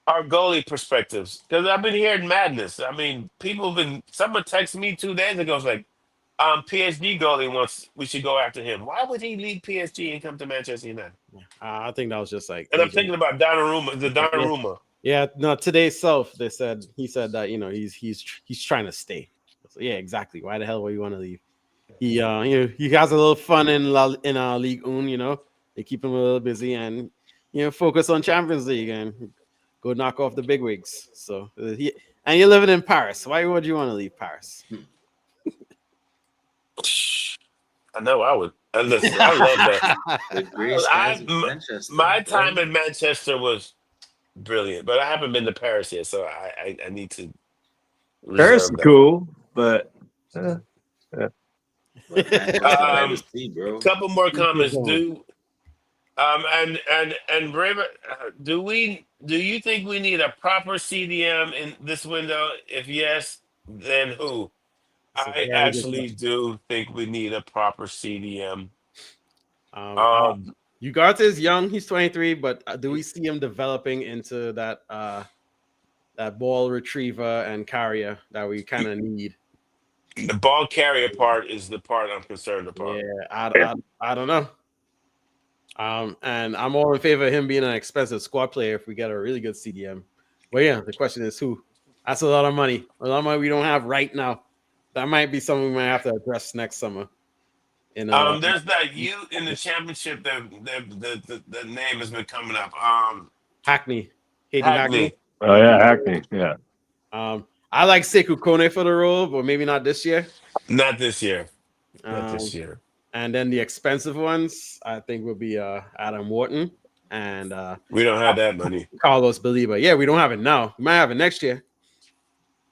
S1: our goalie perspectives? Because I've been hearing madness. I mean, someone texted me 2 days ago. It's like, PSG goalie wants we should go after him. Why would he leave PSG and come to Manchester United?
S2: I think that was just like.
S1: And I'm thinking about Donnarumma. The Donnarumma.
S2: Yeah, no. Today's Self, he said that he's trying to stay. So, yeah, exactly. Why the hell would you want to leave? He he has a little fun in League One. They keep him a little busy and focus on Champions League and go knock off the big wigs. So and you're living in Paris. Why would you want to leave Paris?
S1: I know I would. Listen, I love that. My time in Manchester was brilliant, but I haven't been to Paris yet, so I need to.
S4: Paris is cool, but.
S1: A couple more comments. And Braver, do you think we need a proper CDM in this window? If yes, then who? I actually do think we need a proper CDM.
S2: Ugarte is young; he's 23, but do we see him developing into that ball retriever and carrier that we kind of need?
S1: The ball carrier part is the part I'm concerned about.
S2: Yeah, I don't know. And I'm all in favor of him being an expensive squad player if we get a really good CDM. But yeah, the question is who? That's a lot of money. A lot of money we don't have right now. That might be something we might have to address next summer.
S1: There's that youth in the championship that the name has been coming up.
S2: Hackney. Hackney.
S4: Oh yeah, Hackney. Yeah.
S2: I like Sekou Kone for the role, but maybe not this year.
S1: Not this year. Not this year.
S2: And then the expensive ones, I think, will be Adam Wharton and
S1: we don't have that money.
S2: Carlos Baliba. Yeah, we don't have it now. We might have it next year.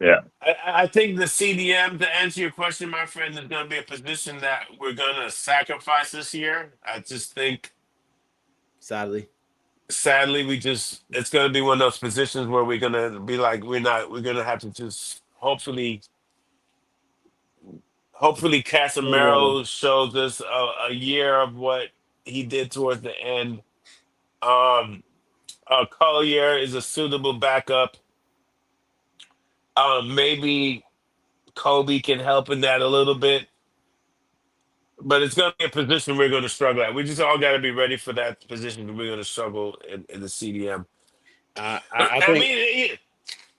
S4: Yeah.
S1: I think the CDM, to answer your question, my friend, is going to be a position that we're going to sacrifice this year. I just think,
S2: sadly,
S1: it's going to be one of those positions where we're going to be like, we're going to have to just hopefully Casemiro shows us a year of what he did towards the end. Collier is a suitable backup. Maybe Kobe can help in that a little bit. But it's going to be a position we're going to struggle at. We just all got to be ready for that position that we're going to struggle in the CDM.
S2: I
S1: I
S2: think
S1: mean,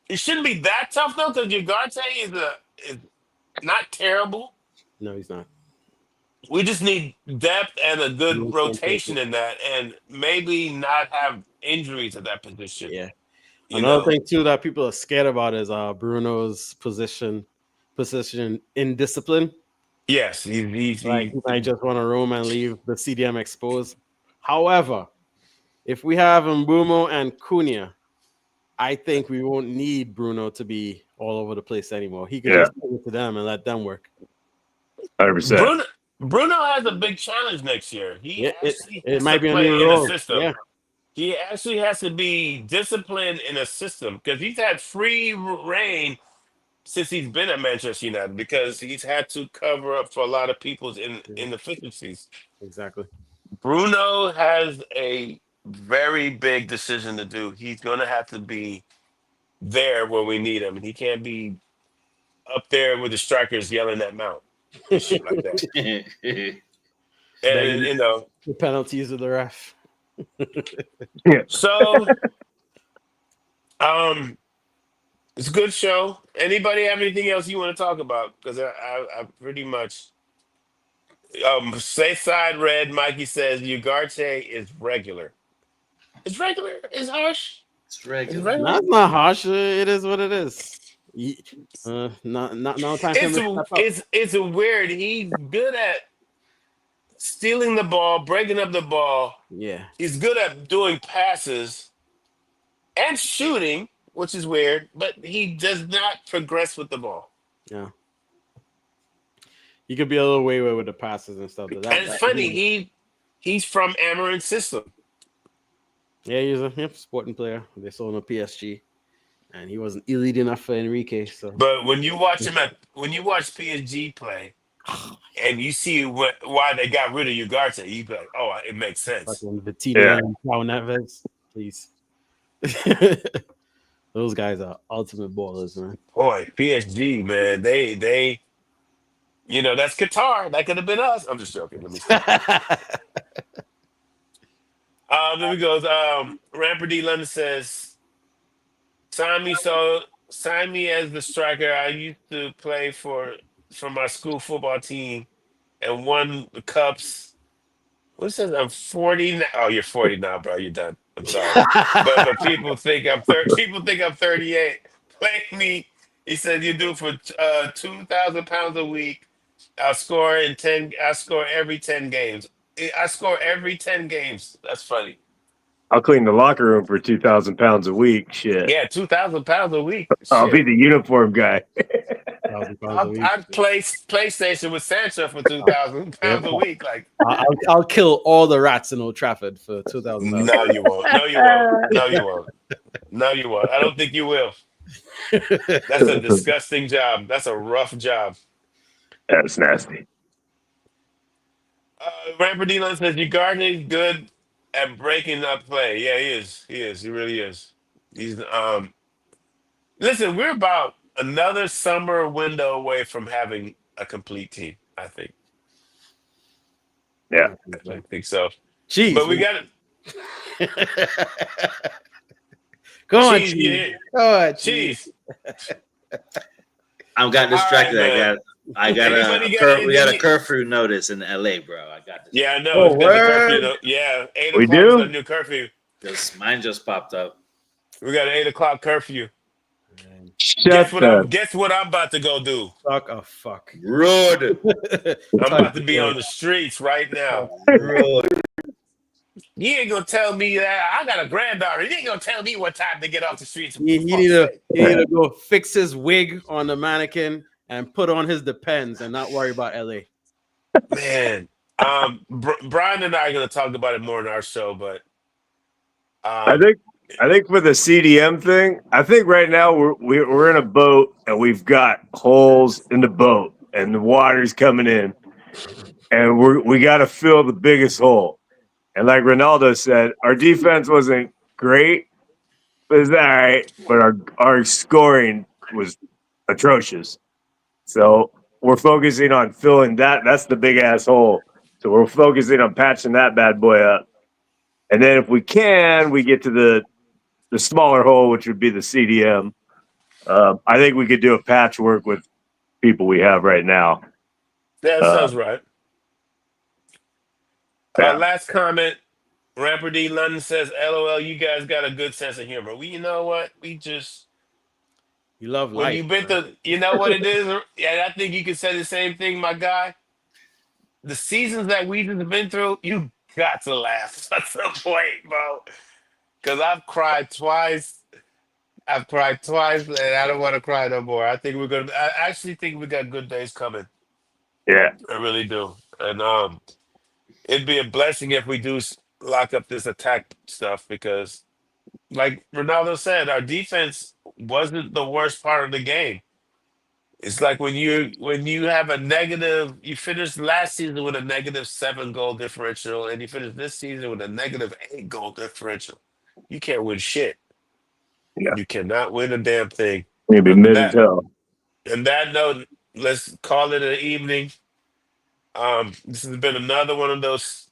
S1: it shouldn't be that tough though, because Ugarte is not terrible.
S2: no, he's not.
S1: We just need depth and a good rotation in that, and maybe not have injuries at that position.
S2: Yeah.
S1: You
S2: Another
S1: know,
S2: thing too that people are scared about is Bruno's position in discipline.
S1: yes,
S2: Like he might just want to roam and leave the CDM exposed. However, if we have Mbumo and Cunha, I think we won't need Bruno to be all over the place anymore. He could just give it to them and let them work.
S4: 100%.
S1: Bruno has a big challenge next year. He actually
S2: It
S1: has
S2: might
S1: to
S2: be a
S1: play
S2: new
S1: in a
S2: role.
S1: system.
S2: Yeah.
S1: He actually has to be disciplined in a system because he's had free reign since he's been at Manchester United because he's had to cover up for a lot of people's inefficiencies.
S2: Exactly.
S1: Bruno has a very big decision to do. He's going to have to be there when we need him, and he can't be up there with the strikers yelling at Mount and shit like that. And you know,
S2: the penalties of the ref.
S1: so it's a good show. Anybody have anything else you want to talk about? Because I pretty much Stateside Red. Mikey says Ugarte is regular. It's regular. It's harsh.
S3: It's regular.
S1: It's regular.
S2: That's not harsh. It is what it is. Not no time for him to step up.
S1: It's a weird. He's good at stealing the ball, breaking up the ball.
S2: Yeah.
S1: He's good at doing passes and shooting, which is weird, but he does not progress with the ball.
S2: Yeah. He could be a little wayward with the passes and stuff.
S1: And it's funny, he's from Amarin's system.
S2: Yeah, he's a sporting player. They sold him a PSG, and he wasn't elite enough for Enrique. So,
S1: but when you watch PSG play, and you see why they got rid of Ugarte, you be like, oh, it makes sense.
S2: Vitinha and João Neves, please. Those guys are ultimate ballers, man.
S1: Boy, PSG, man, they, you know, that's Qatar. That could have been us. I'm just joking. Let me stop. Then we goes. Ramper D London says, sign me as the striker. I used to play for my school football team and won the cups. What says I'm 40 now? Oh, you're 40 now, bro. You're done. I'm sorry. but people think I'm 30. People think I'm 38. Play me. He said you do for 2,000 pounds a week. I score every 10 games. I score every 10 games. That's funny.
S4: I'll clean the locker room for 2,000 pounds a week. Shit.
S1: Yeah, 2,000 pounds a week.
S4: I'll be the uniform guy.
S1: I'd play PlayStation with Sancho for 2,000 pounds a week. Like
S2: I'll kill all the rats in Old Trafford for 2,000.
S1: No, you won't. No, you won't. No, you won't. No, you won't. I don't think you will. That's a disgusting job. That's a rough job.
S4: That's nasty.
S1: Ramper Dylan says Ugarte good at breaking up play. Yeah, he is. He is. He really is. He's listen, we're about another summer window away from having a complete team, I think.
S4: Yeah.
S1: I think so.
S2: Jeez.
S1: But we got
S2: it. Go on, Cheese. Go on, Cheese.
S3: I got distracted.
S1: Right,
S3: we got a curfew notice in LA, bro. I got this.
S1: Yeah, I know. It's curfew, 8
S4: we
S1: o'clock
S4: do?
S1: is the new curfew.
S3: Mine just popped up.
S1: We got an 8 o'clock curfew.
S4: Guess
S1: what I'm about to go do?
S2: Suck a fuck.
S3: Rude.
S1: I'm about to be on the streets right now.
S3: Rude.
S1: You ain't gonna tell me that I got a granddaughter. You ain't gonna tell me what time to get off the streets.
S2: He need to go fix his wig on the mannequin and put on his Depends and not worry about LA.
S1: Man, Brian and I are gonna talk about it more in our show, but
S4: I think for the CDM thing, I think right now we're in a boat and we've got holes in the boat and the water's coming in, and we got to fill the biggest hole. And like Ronaldo said, our defense wasn't great, but it's all right. But our scoring was atrocious. So we're focusing on filling that. That's the big ass hole. So we're focusing on patching that bad boy up. And then if we can, we get to the smaller hole, which would be the CDM. I think we could do a patchwork with people we have right now.
S1: That sounds right.
S4: Yeah.
S1: Last comment. Rapper D London says, "LOL, you guys got a good sense of humor." You know what?
S2: You love
S1: When
S2: life.
S1: you've been
S2: Bro.
S1: through, you know what it is, and I think you can say the same thing, my guy. The seasons that we've been through, you got to laugh at some point, bro. Because I've cried twice. I've cried twice, and I don't want to cry no more. I actually think we got good days coming.
S4: Yeah.
S1: I really do. And it'd be a blessing if we do lock up this attack stuff because, like Ronaldo said, our defense wasn't the worst part of the game. It's like when you have a negative, you finished last season with a -7 goal differential, and you finish this season with a -8 goal differential. You can't win shit.
S4: Yeah.
S1: You cannot win a damn thing.
S4: You'd be
S1: And
S4: mid as hell.
S1: on that note, let's call it an evening. This has been another one of those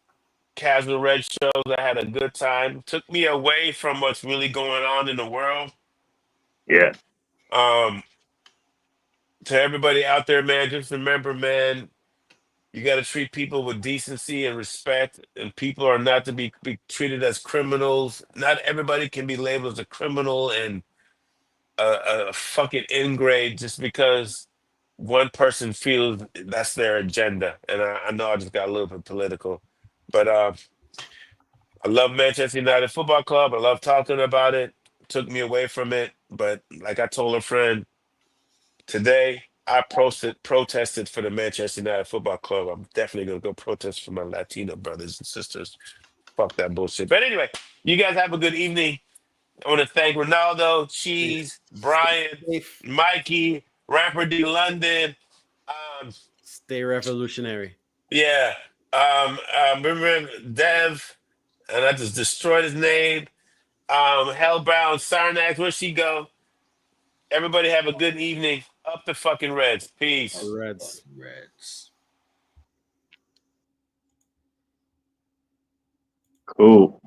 S1: casual red shows. I had a good time. Took me away from what's really going on in the world.
S4: Yeah.
S1: Um, to everybody out there, man, just remember, man, you got to treat people with decency and respect, and people are not to be treated as criminals. Not everybody can be labeled as a criminal and a fucking ingrate just because one person feels that's their agenda. And I know I just got a little bit political, but I love Manchester United Football Club. I love talking about it. Took me away from it, but like I told a friend today, I protested for the Manchester United Football Club. I'm definitely gonna go protest for my Latino brothers and sisters. Fuck that bullshit. But anyway, you guys have a good evening. I want to thank Ronaldo,
S2: Stay,
S1: Cheese,
S2: stay
S1: Brian,
S2: safe.
S1: Mikey, Rapper D London. Um,
S2: Stay revolutionary.
S1: yeah. Remember Dev, and I just destroyed his name. Hellbound Sarnax, where'd she go? Everybody have a good evening. Up the fucking Reds. Peace.
S2: Reds.
S3: Reds.
S4: Cool.